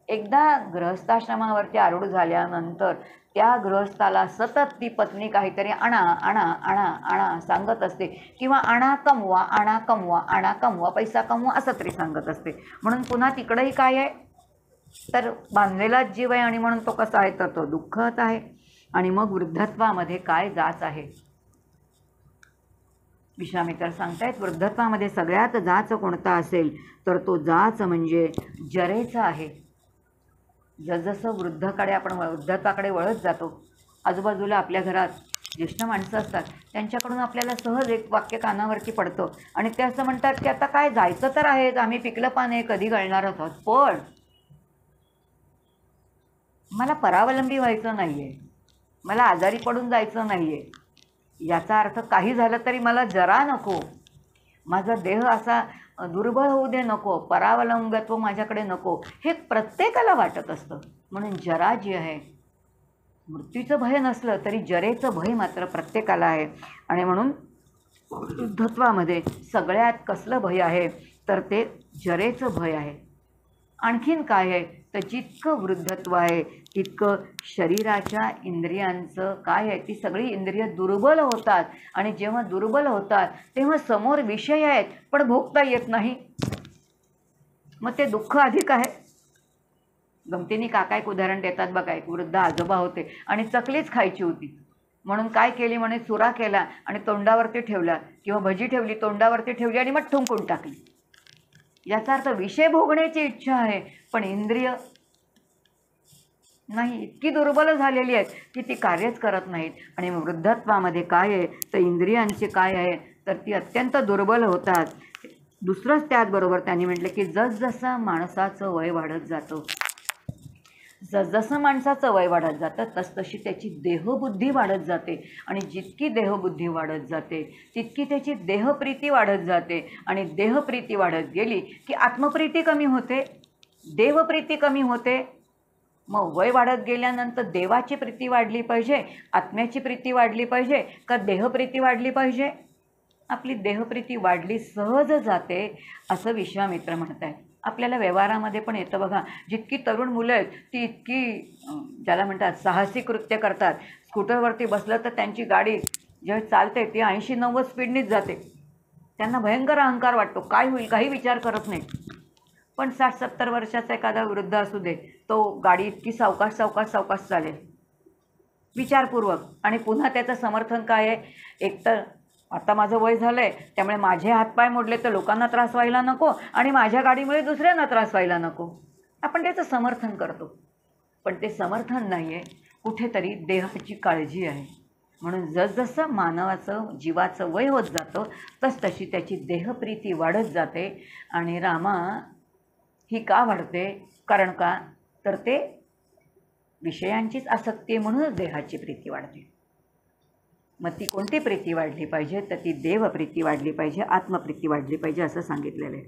एकदा गृहस्थाश्रमावरती आरूढ झाल्यानंतर त्या गृहस्थाला सतत ती पत्नी काहीतरी आणा आणा आणा आणा सांगत असते. किंवा आणा कमवा आणा कमवा आणा कमवा पैसा कमवा असं तरी सांगत असते. म्हणून पुन्हा तिकडंही काय आहे तर बांधलेलाच जीव आहे. आणि म्हणून तो कसा आहे तर तो दुःखच आहे. आणि मग वृद्धत्वामध्ये काय जाच आहे. विश्वामित्र सांगतायत वृद्धत्वामध्ये सगळ्यात जाच कोणता असेल तर तो जाच म्हणजे जरेचा आहे. जसजसं वृद्धकडे आपण वृद्धत्वाकडे वळत जातो, आजूबाजूला आपल्या घरात ज्येष्ठ माणसं असतात त्यांच्याकडून आपल्याला सहज एक वाक्य कानावरती पडतं. आणि ते असं म्हणतात की आता काय जायचं तर आहेच, आम्ही पिकलं पाने कधी गळणारच आहोत, पण मला परावलंबी व्हायचं नाही आहे, मला आजारी पडून जायचं नाही आहे. याचा अर्थ काही झालं तरी मला जरा नको, माझा देह असा दुर्बळ होऊ दे नको, परावलंबत्व माझ्याकडे नको, हे प्रत्येकाला वाटत असतं. म्हणून जरा जी आहे, मृत्यूचं भय नसलं तरी जरेचं भय मात्र प्रत्येकाला आहे. आणि म्हणून वृद्धत्वामध्ये सगळ्यात कसलं भय आहे तर ते जरेचं भय आहे. आणखीन काय आहे तर जितकं वृद्धत्व आहे तितकं शरीराच्या इंद्रियांचं काय आहे, ती सगळी इंद्रिय दुर्बल होतात. आणि जेव्हा दुर्बल होतात तेव्हा समोर विषय आहेत पण भोगता येत नाही. मग ते दुःख अधिक आहे. गमतीने काका एक उदाहरण देतात बघा. एक वृद्ध आजोबा होते आणि चकलीच खायची होती म्हणून काय केली म्हणे, चुरा केला आणि तोंडावरती ठेवला, किंवा भजी ठेवली तोंडावरती ठेवली आणि मग ठुंकून टाकली. याचा अर्थ विषय भोगण्याची इच्छा आहे, पण इंद्रिय नाही, इतकी दुर्बल झालेली आहेत की ती कार्यच करत नाहीत. आणि वृद्धत्वामध्ये काय आहे तर इंद्रियांचे काय आहे तर ती अत्यंत दुर्बल होतात. दुसरंच त्याचबरोबर त्यांनी म्हटलं की जसजसं माणसाचं वय वाढत जातं, जसजसं माणसाचं वय वाढत जातं तसतशी त्याची देहबुद्धी वाढत जाते. आणि जितकी देहबुद्धी वाढत जाते तितकी त्याची देहप्रीती वाढत जाते. आणि देहप्रीती वाढत गेली की आत्मप्रीती कमी होते, देवप्रीती कमी होते. मग वय वाढत गेल्यानंतर देवाची प्रीती वाढली पाहिजे, आत्म्याची प्रीती वाढली पाहिजे का देहप्रीती वाढली पाहिजे? आपली देहप्रीती वाढली सहज जाते असं विश्वामित्र म्हणत आहेत. आपल्याला व्यवहारामध्ये पण येतं बघा, जितकी तरुण मुलं आहेत ती इतकी ज्याला म्हणतात साहसी कृत्य करतात. स्कूटरवरती बसलं तर त्यांची गाडी जेव्हा चालते ती 80-90 स्पीडनीच जाते. त्यांना भयंकर अहंकार वाटतो, काय होईल काही विचार करत नाही. पण 60-70 वर्षाचा एखादा वृद्ध असू दे, तो गाडी इतकी सावकाश सावकाश सावकाश चालेल विचारपूर्वक. आणि पुन्हा त्याचं समर्थन काय आहे, एकतर आता माझं वय झालं आहे त्यामुळे माझे हातपाय मोडले तर लोकांना त्रास व्हायला नको आणि माझ्या गाडीमुळे दुसऱ्यांना त्रास व्हायला नको. आपण त्याचं समर्थन करतो, पण ते समर्थन नाही आहे, कुठेतरी देहाची काळजी आहे. म्हणून जसजसं मानवाचं जीवाचं वय होत जातं तसतशी त्याची देहप्रीती वाढत जाते. आणि रामा ही का वाढते? कारण का तर ते विषयांचीच आसक्ती आहे, म्हणूनच देहाची प्रीती वाढते. मग ती कोणती प्रीती वाढली पाहिजे तर ती देवप्रीती वाढली पाहिजे, आत्मप्रीती वाढली पाहिजे असं सांगितलेलं आहे.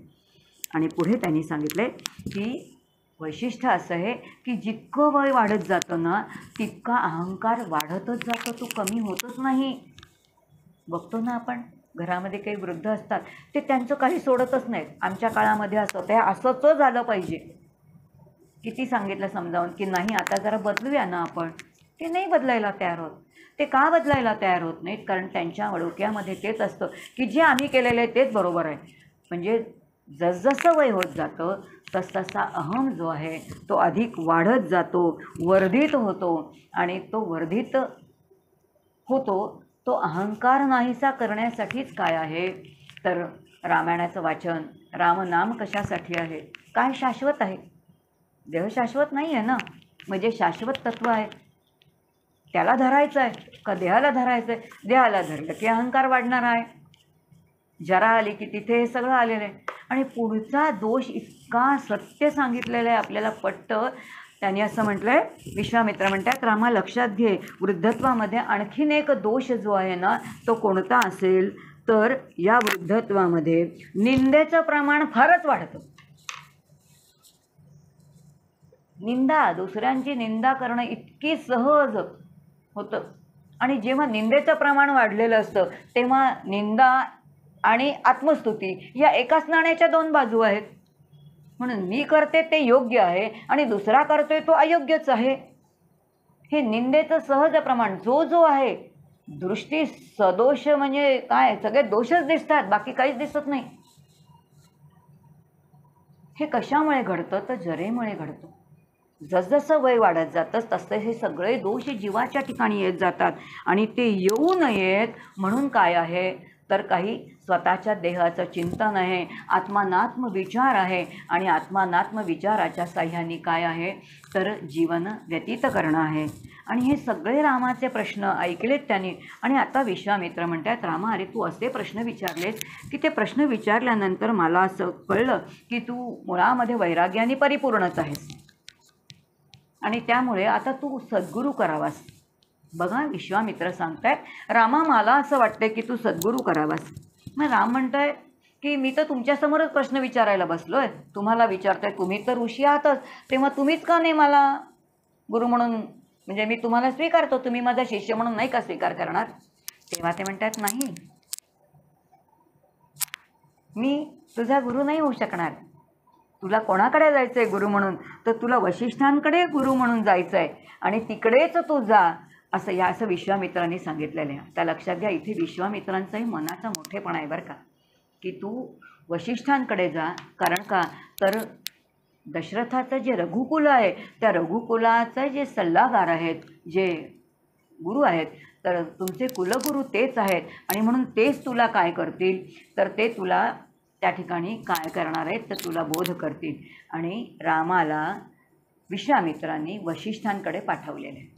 आणि पुढे त्यांनी सांगितलं आहे की वैशिष्ट्य असं आहे की जितकं वय वाढत जातं ना तितका अहंकार वाढतच जातो, तो कमी होतच नाही. बघतो ना आपण घरामध्ये काही वृद्ध असतात ते त्यांचं काही सोडतच नाहीत. आमच्या काळामध्ये असं होतं, हे असंच झालं पाहिजे. किती सांगितलं समजावून की नाही आता जरा बदलूया ना आपण, ते नाही बदलायला तयार होत. ते का बदलायला तयार होत नाहीत? कारण त्यांच्या डोक्यामध्ये तेच असतं की जे आम्ही केलेलं आहे तेच बरोबर आहे. म्हणजे जसजसं वय होत जातं तसतसा अहम जो आहे तो अधिक वाढत जातो, वर्धित होतो. आणि तो वर्धित होतो तो अहंकार नाहीसा करण्यासाठीच काय आहे तर रामायणाचं वाचन, रामनाम कशासाठी आहे? काय शाश्वत आहे? देह शाश्वत नाही आहे ना, म्हणजे शाश्वत तत्व आहे त्याला धरायचं आहे का देहाला धरायचं आहे? देहाला धरलं की अहंकार वाढणार आहे. जरा आली की तिथे हे सगळं आलेलं आहे. आणि पुढचा दोष इतका सत्य सांगितलेलं आहे, आपल्याला पटतं. त्यांनी असं म्हटलं आहे, विश्वामित्र म्हणतात रामा लक्षात घे, वृद्धत्वामध्ये आणखीन एक दोष जो आहे ना तो कोणता असेल तर या वृद्धत्वामध्ये निंदेचं प्रमाण फारच वाढतं. निंदा, दुसऱ्यांची निंदा करणं इतकी सहज होतं. आणि जेव्हा निंदेचं प्रमाण वाढलेलं असतं तेव्हा निंदा आणि आत्मस्तुती या एकाच नाण्याच्या दोन बाजू आहेत. म्हणून मी करते ते योग्य आहे आणि दुसरा करतोय तो अयोग्यच आहे. हे निंदेचं सहज प्रमाण जो आहे, दृष्टी सदोष म्हणजे काय, सगळे दोषच दिसतात, बाकी काहीच दिसत नाही. हे कशामुळे घडतं तर जरेमुळे घडतं. जसजसं वय वाढत जातं तसं हे सगळे दोष जीवाच्या ठिकाणी येत जातात. आणि ते येऊ नयेत म्हणून काय आहे तर काही स्वतःच्या देहाचं चिंतन आहे, आत्मानात्म विचार आहे. आणि आत्मानात्म विचाराच्या साह्याने काय आहे तर जीवन व्यतीत करणं आहे. आणि हे सगळे रामाचे प्रश्न ऐकलेत त्यांनी. आणि आता विश्वामित्र म्हणतात रामा अरे तू असे प्रश्न विचारलेस की ते प्रश्न विचारल्यानंतर मला असं कळलं की तू मुळामध्ये वैराग्याने परिपूर्णच आहेस आणि त्यामुळे आता तू सद्गुरू करावास. बघा विश्वामित्र सांगतायत रामा मला असं वाटतंय की तू सद्गुरू करावास. मग राम म्हणतोय की मी तर तुमच्यासमोरच प्रश्न विचारायला बसलोय, तुम्हाला विचारताय, तुम्ही तर ऋषी आहातच, तेव्हा तुम्हीच का नाही मला गुरु म्हणून, म्हणजे मी तुम्हाला स्वीकारतो, तुम्ही माझा शिष्य म्हणून नाही का स्वीकार करणार? तेव्हा ते म्हणतात नाही, मी तुझा गुरु नाही होऊ शकणार. तुला कोणाकडे जायचं आहे गुरु म्हणून तर तुला वशिष्ठांकडे गुरु म्हणून जायचं आहे आणि तिकडेच तू जा असं विश्वामित्रांनी सांगितलेलं आहे. त्या लक्षात घ्या, इथे विश्वामित्रांचाही मनाचा मोठेपणा आहे बरं का, की तू वशिष्ठांकडे जा. कारण का तर दशरथाचं जे रघुकुल आहे त्या रघुकुलाचे जे सल्लागार आहेत, जे गुरु आहेत, तर तुमचे कुलगुरू तेच आहेत. आणि म्हणून तेच तुला काय करतील तर ते तुला त्या ठिकाणी काय करणार आहेत तर तुला बोध करतील. आणि रामाला विश्वामित्रांनी वसिष्ठांकडे पाठवलेलं आहे.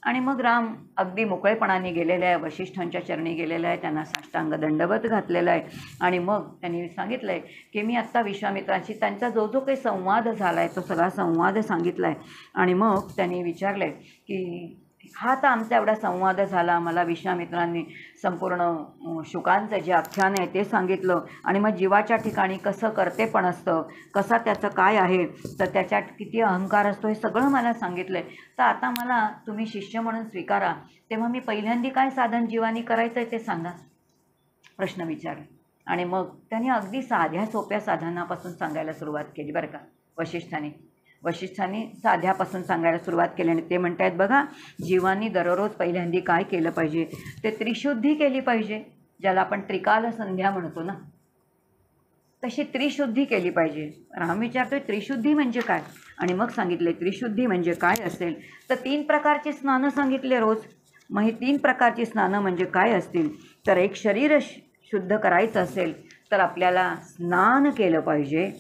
आणि मग राम अगदी मोकळेपणाने गेलेला आहे, वसिष्ठांच्या चरणी गेलेला आहे, त्यांना साष्टांग दंडवत घातलेला आहे. आणि मग त्यांनी सांगितलं आहे की मी आत्ता विश्वामित्रांशी त्यांचा जो जो काही संवाद झाला आहे तो सगळा संवाद सांगितला आहे. आणि मग त्यांनी विचारलं आहे की हा तर आमचा एवढा संवाद झाला, मला विश्वामित्रांनी संपूर्ण शुकांचं जे आख्यान आहे ते सांगितलं. आणि मग जीवाच्या ठिकाणी कसं कर्तेपण असतं, कसा त्याचं काय आहे, तर त्याच्यात किती अहंकार असतो, हे सगळं मला सांगितलं आहे. तर आता मला तुम्ही शिष्य म्हणून स्वीकारा, तेव्हा मी पहिल्यांदी काय साधन जीवानी करायचं आहे ते सांगा, प्रश्न विचारला. आणि मग त्यांनी अगदी साध्या सोप्या साधनापासून सांगायला सुरुवात केली बरं का. वसिष्ठांनी साध्यापासून सांगायला सुरुवात केली. आणि ते म्हणत आहेत बघा, जीवांनी दररोज पहिल्यांदी काय केलं पाहिजे, ते त्रिशुद्धी केली पाहिजे, ज्याला आपण त्रिकाल संध्या म्हणतो ना, तशी त्रिशुद्धी केली पाहिजे. राम विचारतोय त्रिशुद्धी म्हणजे काय. आणि मग सांगितले त्रिशुद्धी म्हणजे काय असेल तर 3 प्रकारची स्नानं सांगितले रोज. मग ही 3 प्रकारची स्नानं म्हणजे काय असतील तर एक शरीर शुद्ध करायचं असेल तर आपल्याला स्नान केलं पाहिजे.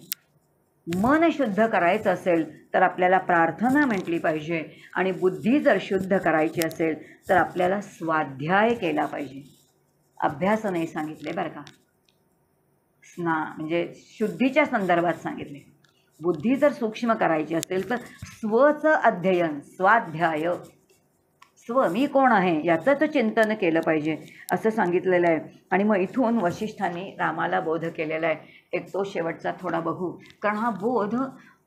मन शुद्ध करायचं असेल तर आपल्याला प्रार्थना म्हटली पाहिजे. आणि बुद्धी जर शुद्ध करायची असेल तर आपल्याला स्वाध्याय केला पाहिजे. अभ्यास नाही सांगितले बरं का, म्हणजे शुद्धीच्या संदर्भात सांगितले. बुद्धी जर सूक्ष्म करायची असेल तर स्वचं अध्ययन, स्वाध्याय, स्व मी कोण आहे याचं तर चिंतन केलं पाहिजे असं सांगितलेलं आहे. आणि मग इथून वसिष्ठांनी रामाला बोध केलेला आहे. एक तो शेवटचा थोडा बघू, कारण हा बोध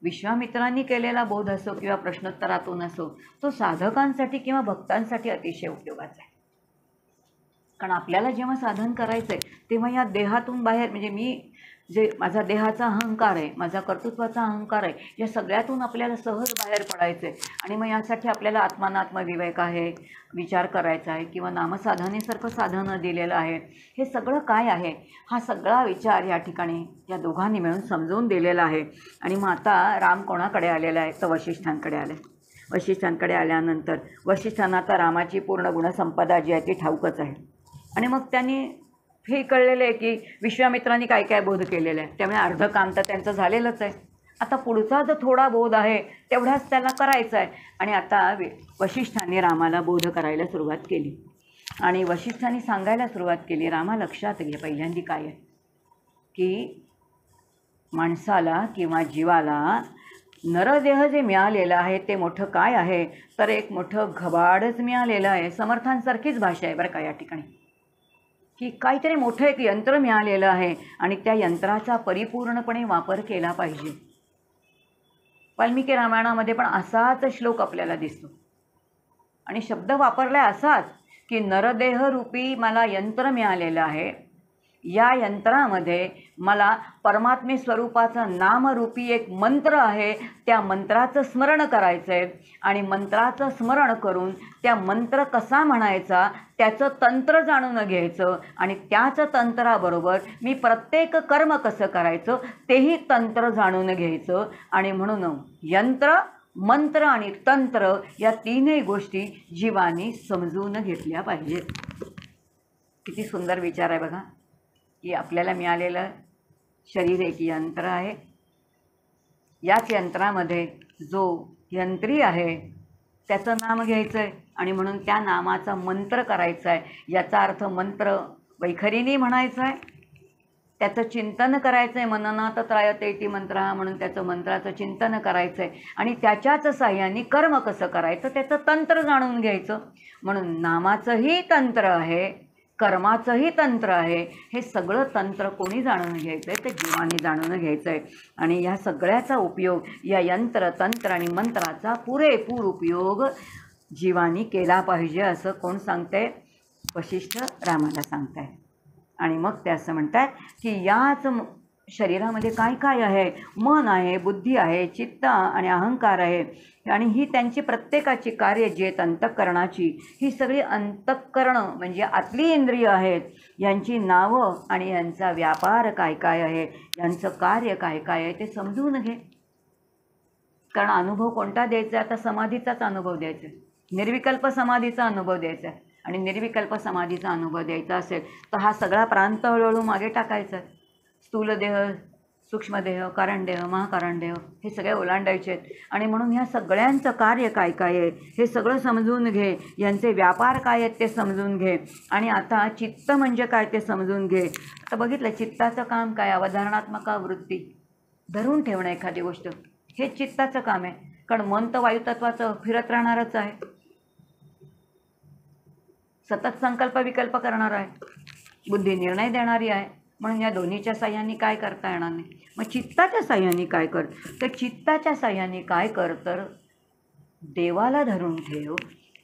विश्वामित्रांनी केलेला बोध असो किंवा प्रश्नोत्तरातून असो, तो साधकांसाठी किंवा भक्तांसाठी अतिशय उपयोगाचा आहे. कारण आपल्याला जेव्हा साधन करायचं आहे तेव्हा या देहातून बाहेर, म्हणजे मी जे माझा देहाचा अहंकार आहे, माझा कर्तृत्वाचा अहंकार आहे, या सगळ्यातून आपल्याला सहज बाहेर पडायचं आहे. आणि मग यासाठी आपल्याला आत्मानात्मविवेक आहे, विचार करायचा आहे, किंवा नामसाधनेसारखं साधनं दिलेलं आहे. हे सगळं काय आहे, हा सगळा विचार या ठिकाणी या दोघांनी मिळून समजवून दिलेला आहे. आणि मग आता राम कोणाकडे आलेला आहे तर वसिष्ठांकडे आले. वसिष्ठांकडे आल्यानंतर वसिष्ठांना आता रामाची पूर्ण गुणसंपदा जी आहे ती ठाऊकच आहे. आणि मग त्यांनी हे कळलेलं आहे की विश्वामित्रांनी काय काय बोध केलेला आहे, त्यामुळे अर्धं काम तर त्यांचं झालेलंच आहे. आता पुढचा जो थोडा बोध आहे तेवढाच त्याला करायचा आहे. आणि आता वसिष्ठांनी रामाला बोध करायला सुरुवात केली. आणि वसिष्ठांनी सांगायला सुरुवात केली, रामा लक्षात घे पहिल्यांदी काय आहे की माणसाला किंवा जीवाला नरदेह जे मिळालेलं आहे ते मोठं काय आहे तर एक मोठं घबाडच मिळालेलं आहे. समर्थांसारखीच भाषा आहे बरं का या ठिकाणी, की काहीतरी मोठं एक यंत्र मिळालेलं आहे आणि त्या यंत्राचा परिपूर्णपणे वापर केला पाहिजे. वाल्मिकी रामायणामध्ये पण असाच श्लोक आपल्याला दिसतो. आणि शब्द वापरलाय असाच की नरदेहरूपी मला यंत्र मिळालेलं आहे, या यंत्रामध्ये मला परमात्मे स्वरूपाचं नामरूपी एक मंत्र आहे, त्या मंत्राचं स्मरण करायचं आहे. आणि मंत्राचं स्मरण करून त्या मंत्र कसा म्हणायचा त्याचं तंत्र जाणून घ्यायचं. आणि त्याच तंत्राबरोबर मी प्रत्येक कर्म कसं करायचं तेही तंत्र जाणून घ्यायचं. आणि म्हणून यंत्र, मंत्र आणि तंत्र या 3ही गोष्टी जीवानी समजून घेतल्या पाहिजेत. किती सुंदर विचार आहे बघा, की आपल्याला मिळालेलं शरीर एक यंत्र आहे, याच यंत्रामध्ये जो यंत्री आहे त्याचं नाम घ्यायचं आहे आणि म्हणून त्या नामाचा मंत्र करायचा आहे. याचा अर्थ मंत्र वैखरीने म्हणायचा आहे, त्याचं चिंतन करायचं आहे. मननात त्रायते इति मंत्र म्हणून त्याचं मंत्राचं चिंतन करायचं आहे. आणि त्याच्याच साह्याने कर्म कसं करायचं त्याचं तंत्र जाणून घ्यायचं. म्हणून नामाचंही तंत्र आहे, कर्माचंही तंत्र आहे. हे सगळं तंत्र कोणी जाणून घ्यायचं आहे तर जीवानी जाणून घ्यायचं आहे. आणि ह्या सगळ्याचा उपयोग या यंत्र, तंत्र आणि मंत्राचा पुरेपूर उपयोग जीवानी केला पाहिजे असं कोण सांगते, वसिष्ठ रामाला सांगताय. आणि मग ते असं म्हणतात की याच शरीरामध्ये काय काय आहे, मन आहे, बुद्धी आहे, चित्त आणि अहंकार आहे. आणि ही त्यांची प्रत्येकाची कार्य जी आहेत अंतःकरणाची, ही सगळी अंतःकरण म्हणजे आतली इंद्रिय आहेत, यांची नावं आणि यांचा व्यापार काय काय आहे, यांचं कार्य काय काय आहे ते समजून घे. कारण अनुभव कोणता द्यायचा आहे, आता समाधीचाच अनुभव द्यायचा आहे, निर्विकल्प समाधीचा अनुभव द्यायचा आहे. आणि निर्विकल्प समाधीचा अनुभव द्यायचा असेल तर हा सगळा प्रांत हळूहळू मागे टाकायचा आहे. स्थूलदेह, सूक्ष्मदेह, कारणदेह, महाकारणदेह हे सगळे ओलांडायचे आहेत. आणि म्हणून ह्या सगळ्यांचं कार्य काय काय आहे हे सगळं समजून घे, यांचे व्यापार काय आहेत ते समजून घे. आणि आता चित्त म्हणजे काय ते समजून घे. आता बघितलं चित्ताचं काम काय, अवधारणात्मक वृत्ती धरून ठेवणं एखादी गोष्ट, हे चित्ताचं काम आहे. कारण मन तर वायुतत्वाचं फिरत राहणारच आहे, सतत संकल्प विकल्प करणार आहे, बुद्धी निर्णय देणारी आहे. म्हणून या दोन्हीच्या साह्याने काय करता येणार नाही. मग चित्ताच्या साह्याने काय कर, तर चित्ताच्या साह्याने काय कर, तर देवाला धरून ठेव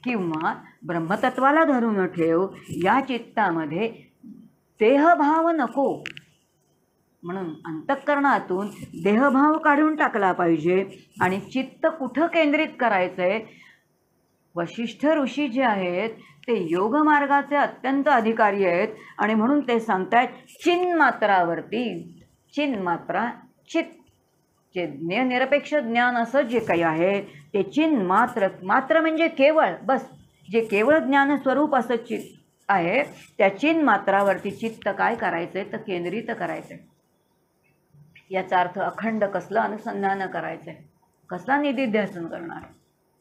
किंवा ब्रह्मतत्वाला धरून ठेव. या चित्तामध्ये देहभाव नको. म्हणून अंतःकरणातून देहभाव काढून टाकला पाहिजे. आणि चित्त कुठं केंद्रित करायचं आहे. वशिष्ठ ऋषी जे आहेत ते योगमार्गाचे अत्यंत अधिकारी आहेत. आणि म्हणून ते सांगतायत चिन्मात्रावरती. चिन्मात्रा, चित जे निरपेक्ष ज्ञान असं जे काही आहे ते चिन्मात्र, मात्र म्हणजे केवळ, बस जे केवळ ज्ञान स्वरूप असं चित्त आहे त्या चिन्मात्रावरती चित्त काय करायचं आहे तर केंद्रित करायचं आहे. याचा अर्थ अखंड कसलं अनुसंधान करायचं आहे, कसला निधिध्यासन करणार,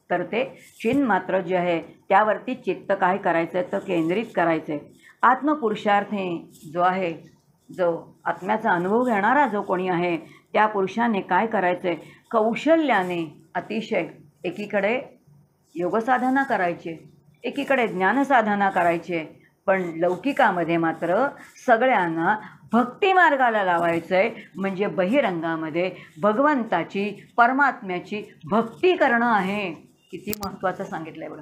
तर ते चिन्मात्र जे आहे त्यावरती चित्त काय करायचं आहे तर केंद्रित करायचं आहे. आत्मपुरुषार्थी जो आहे, जो आत्म्याचा अनुभव घेणारा जो कोणी आहे त्या पुरुषाने काय करायचं आहे, कौशल्याने अतिशय एकीकडे योगसाधना करायची, एकीकडे ज्ञानसाधना करायची. पण लौकिकामध्ये मात्र सगळ्यांना भक्ती मार्गाला लावायचं आहे. म्हणजे बहिरंगामध्ये भगवंताची, परमात्म्याची भक्ती करणं आहे. किती महत्त्वाचं सांगितलं आहे बघा.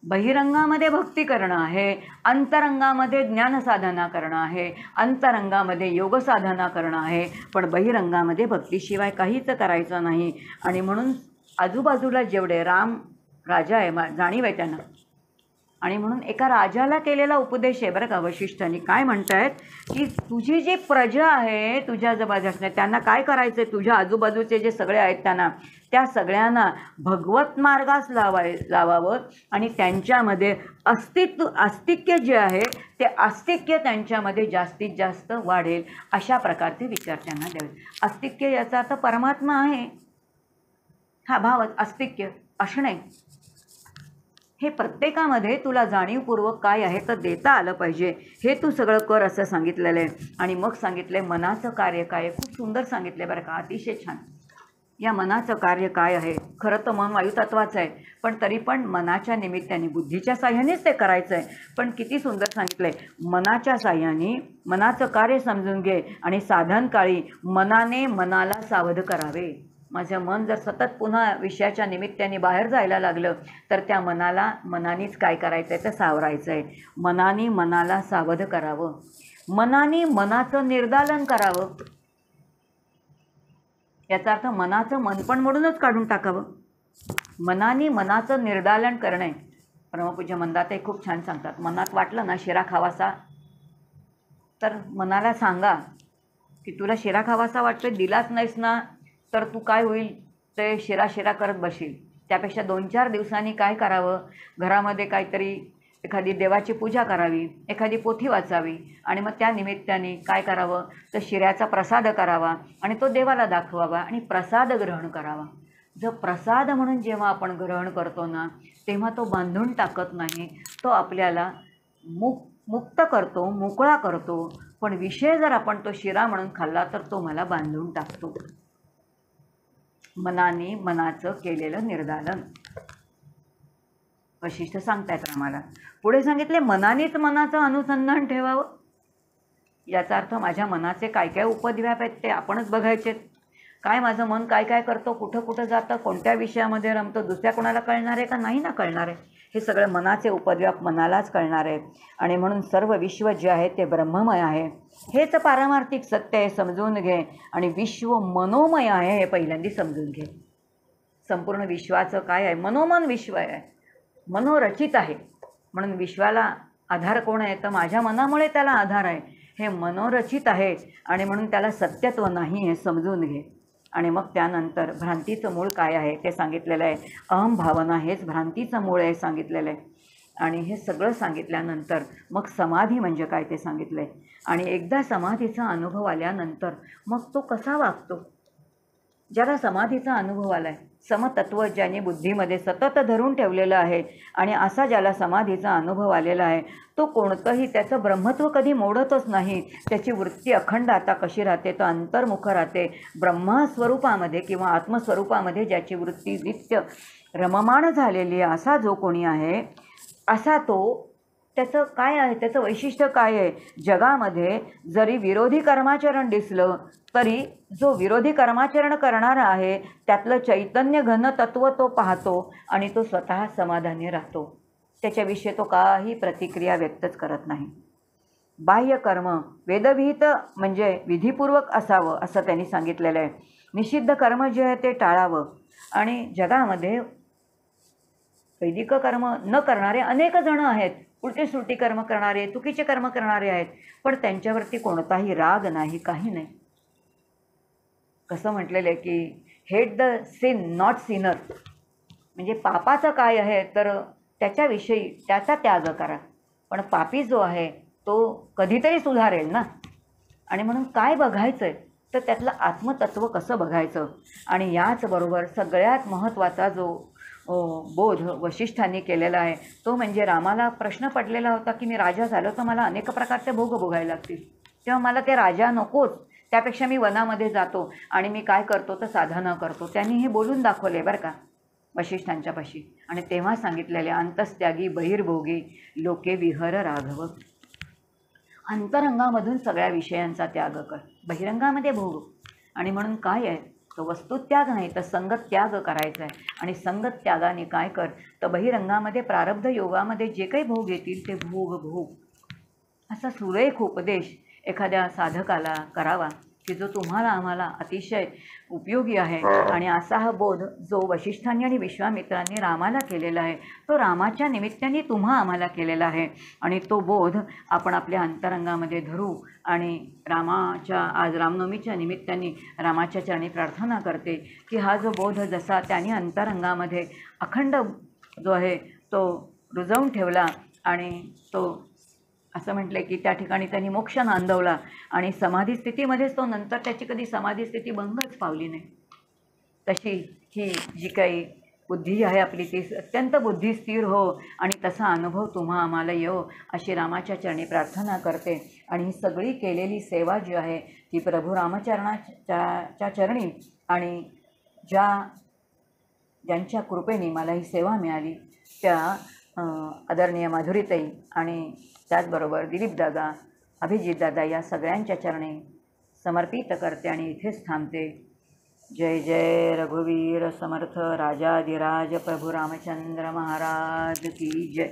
बहिरंगामध्ये भक्ती करणं आहे, अंतरंगामध्ये ज्ञानसाधना करणं आहे, अंतरंगामध्ये योगसाधना करणं आहे. पण बहिरंगामध्ये भक्तीशिवाय काहीच करायचं नाही. आणि म्हणून आजूबाजूला जेवढे राम राजा आहे, जाणीव आहे त्यांना. आणि म्हणून एका राजाला केलेला उपदेश आहे बरं का वशिष्ठांनी. काय म्हणतायत की तुझी जी प्रजा आहे तुझ्या जवळ त्यांना काय करायचं आहे, तुझ्या आजूबाजूचे जे सगळे आहेत त्यांना, त्या सगळ्यांना भगवत मार्गास लावावं. आणि त्यांच्यामध्ये आस्तिक्य जे आहे ते आस्तिक्य त्यांच्यामध्ये जास्तीत जास्त वाढेल अशा प्रकारचे विचार त्यांना द्यावे. आस्तिक्य याचा अर्थ परमात्मा आहे हा भावच, आस्तिक्य असणे. हे प्रत्येकामध्ये तुला जाणीवपूर्वक काय आहे तर देता आलं पाहिजे. हे तू सगळं कर असं सांगितलेलं आहे. आणि मग सांगितलं मनाचं कार्य काय आहे. खूप सुंदर सांगितलं बरं का, अतिशय छान. या मनाचं कार्य काय आहे. खरं तर मन वायुतत्वाचं आहे, पण तरी पण मनाच्या निमित्ताने बुद्धीच्या साह्यानेच ते करायचं आहे. पण किती सुंदर सांगितलं आहे, मनाच्या साह्याने मनाचं कार्य समजून घे. आणि साधनकाळी मनाने मनाला सावध करावे. माझं मन जर सतत पुन्हा विषयाच्या निमित्ताने बाहेर जायला लागलं तर त्या मनानेच काय करायचं आहे तर सावरायचं आहे. मनाने मनाला सावध करावं, मनाने मनाचं निर्दालन करावं. याचा अर्थ मनाचं मनपण म्हणूनच काढून टाकावं. मनाने मनाचं निर्दालन करणे. परमपूज्य मंदाताई खूप छान सांगतात, मनात वाटलं ना शिरा खावासा तर मनाला सांगा की तुला शिरा खावासा वाटतोय, दिलाच नाहीस ना तर तू काय होईल ते शिरा करत बशील. त्यापेक्षा 2-4 दिवसांनी काय करावं, घरामध्ये काहीतरी एखादी देवाची पूजा करावी, एखादी पोथी वाचावी. आणि मग त्या निमित्ताने काय करावं तर शिऱ्याचा प्रसाद करावा आणि तो देवाला दाखवावा आणि प्रसाद ग्रहण करावा. जर प्रसाद म्हणून जेव्हा आपण ग्रहण करतो ना तेव्हा तो बांधून टाकत नाही, तो आपल्याला मुक्त करतो, मोकळा करतो. पण विषय जर आपण तो शिरा म्हणून खाल्ला तर तो मला बांधून टाकतो. मनाने मनाचं केलेलं निर्दालन वशिष्ठ सांगतायत आम्हाला. पुढे सांगितले मनानेच मनाचं अनुसंधान ठेवावं. याचा अर्थ माझ्या मनाचे काय काय उपद्व्याप आहेत ते आपणच बघायचे. काय माझं मन काय काय करतो, कुठं कुठं जातं, कोणत्या विषयामध्ये रमतं, दुसऱ्या कोणाला कळणार आहे का नाही ना कळणार आहे. हे सगळे मनाचे उपद्व्याप मनालाच कळणार आहेत. आणि म्हणून सर्व विश्व जे आहे ते ब्रह्ममय आहे, हेच पारमार्थिक सत्य आहे समजून घे. आणि विश्व मनोमय आहे हे पहिल्यांदा समजून घे. संपूर्ण विश्वाचं काय आहे, मनोमन विश्व आहे, मनोरचित आहे. म्हणून विश्वाला आधार कोण आहे तर माझ्या मनामुळे त्याला आधार आहे. हे मनोरचित आहे आणि म्हणून त्याला सत्यत्व नाही हे समजून घे. आणि मग त्यानंतर भ्रांतीचं मूळ काय आहे ते सांगितलेलं आहे. अहम भावना हेच भ्रांतीचं मूळ आहे सांगितलेलं आहे. आणि हे सगळं सांगितल्यानंतर मग समाधी म्हणजे काय ते सांगितलं आहे. आणि एकदा समाधीचा अनुभव आल्यानंतर मग तो कसा वागतो. ज्याला समाधीचा अनुभव आला आहे, समतत्व ज्याने बुद्धीमध्ये सतत धरून ठेवलेलं आहे आणि असा ज्याला समाधीचा अनुभव आलेला आहे, तो कोणतंही त्याचं ब्रह्मत्व कधी मोडतच नाही. त्याची वृत्ती अखंड आता कशी राहते, तो अंतर्मुख राहते. ब्रह्मस्वरूपामध्ये किंवा आत्मस्वरूपामध्ये ज्याची वृत्ती नित्य रममाण झालेली आहे, असा जो कोणी आहे, असा तो, त्याचं काय आहे, त्याचं वैशिष्ट्य काय आहे. जगामध्ये जरी विरोधी कर्माचरण दिसलं तरी जो विरोधी कर्माचरण करणारा आहे त्यातलं चैतन्य घन तत्व तो पाहतो आणि तो स्वतः समाधानी राहतो. त्याच्याविषयी तो काही प्रतिक्रिया व्यक्तच करत नाही. बाह्य कर्म वेदविहित म्हणजे विधिपूर्वक असावं असं त्यांनी सांगितलेलं आहे. निषिद्ध कर्म जे आहे ते टाळावं. आणि जगामध्ये वैदिक कर्म न करणारे अनेक जण आहेत, उलटी कर्म करणारे, चुकीचे कर्म करणारे आहेत, पण त्यांच्यावरती कोणताही राग नाही, काही नाही. कसं म्हटलेलं आहे की hate the sin not sinner, म्हणजे पापाचं काय आहे तर त्याच्याविषयी त्याचा त्याग करा, पण पापी जो आहे तो कधीतरी सुधारेल ना. आणि म्हणून काय बघायचं आहे तर त्यातलं आत्मतत्व कसं बघायचं. आणि याचबरोबर सगळ्यात महत्त्वाचा जो बोध वशिष्ठांनी केलेला आहे तो म्हणजे रामाला प्रश्न पडलेला होता की मी राजा झालो तर मला अनेक प्रकारचे भोग भोगायला लागतील, तेव्हा मला ते राजा नकोच, त्यापेक्षा मी वनामध्ये जातो आणि मी काय करतो तर साधना करतो. त्यांनी हे बोलून दाखवले बरं का वशिष्ठांच्या पाशी. आणि तेव्हा सांगितलेले अंतस्त्यागी बहिर्भोगी लोके विहर राघव. अंतरंगामधून सगळ्या विषयांचा त्याग कर, बहिरंगामध्ये भोग. आणि म्हणून काय आहे तो वस्तुत्याग नाही तर संगत त्याग करायचा आहे. आणि संगत त्यागाने काय कर तर बहिरंगामध्ये प्रारब्ध योगामध्ये जे काही भोग येतील ते भोग. असा सुरेख उपदेश एखाद्या साधकाला करावा की जो तुम्हाला आम्हाला अतिशय उपयोगी आहे. आणि असा हा बोध जो वशिष्ठांनी आणि विश्वामित्रांनी रामाला केलेला आहे तो रामाच्या निमित्ताने तुम्हा आम्हाला केलेला आहे. आणि तो बोध आपण आपल्या अंतरंगामध्ये धरू. आणि रामाच्या आज रामनवमीच्या निमित्ताने रामाच्या चरणी प्रार्थना करते की हा जो बोध जसा त्याने अंतरंगामध्ये अखंड जो आहे तो रुजवून ठेवला आणि तो असं म्हटलं की त्या ठिकाणी त्यांनी मोक्ष नांदवला आणि समाधी स्थितीमध्येच तो नंतर त्याची कधी समाधी स्थिती भंगच पावली नाही. तशी ही जी काही बुद्धी आहे आपली ती अत्यंत बुद्धी स्थिर हो आणि तसा अनुभव तुम्हा आम्हाला येऊ अशी रामाच्या चरणी प्रार्थना करते. आणि ही सगळी केलेली सेवा जी आहे ती प्रभू रामचरणाच्या चरणी आणि ज्यांच्या कृपेने मला ही सेवा मिळाली त्या आदरणीय माधुरीताई आणि त्याचबरोबर दिलीपदादा, अभिजितदादा या सगळ्यांच्या चरणी समर्पित करते आणि इथेच थांबते. जय जय रघुवीर समर्थ राजाधिराज प्रभू रामचंद्र महाराज की जय.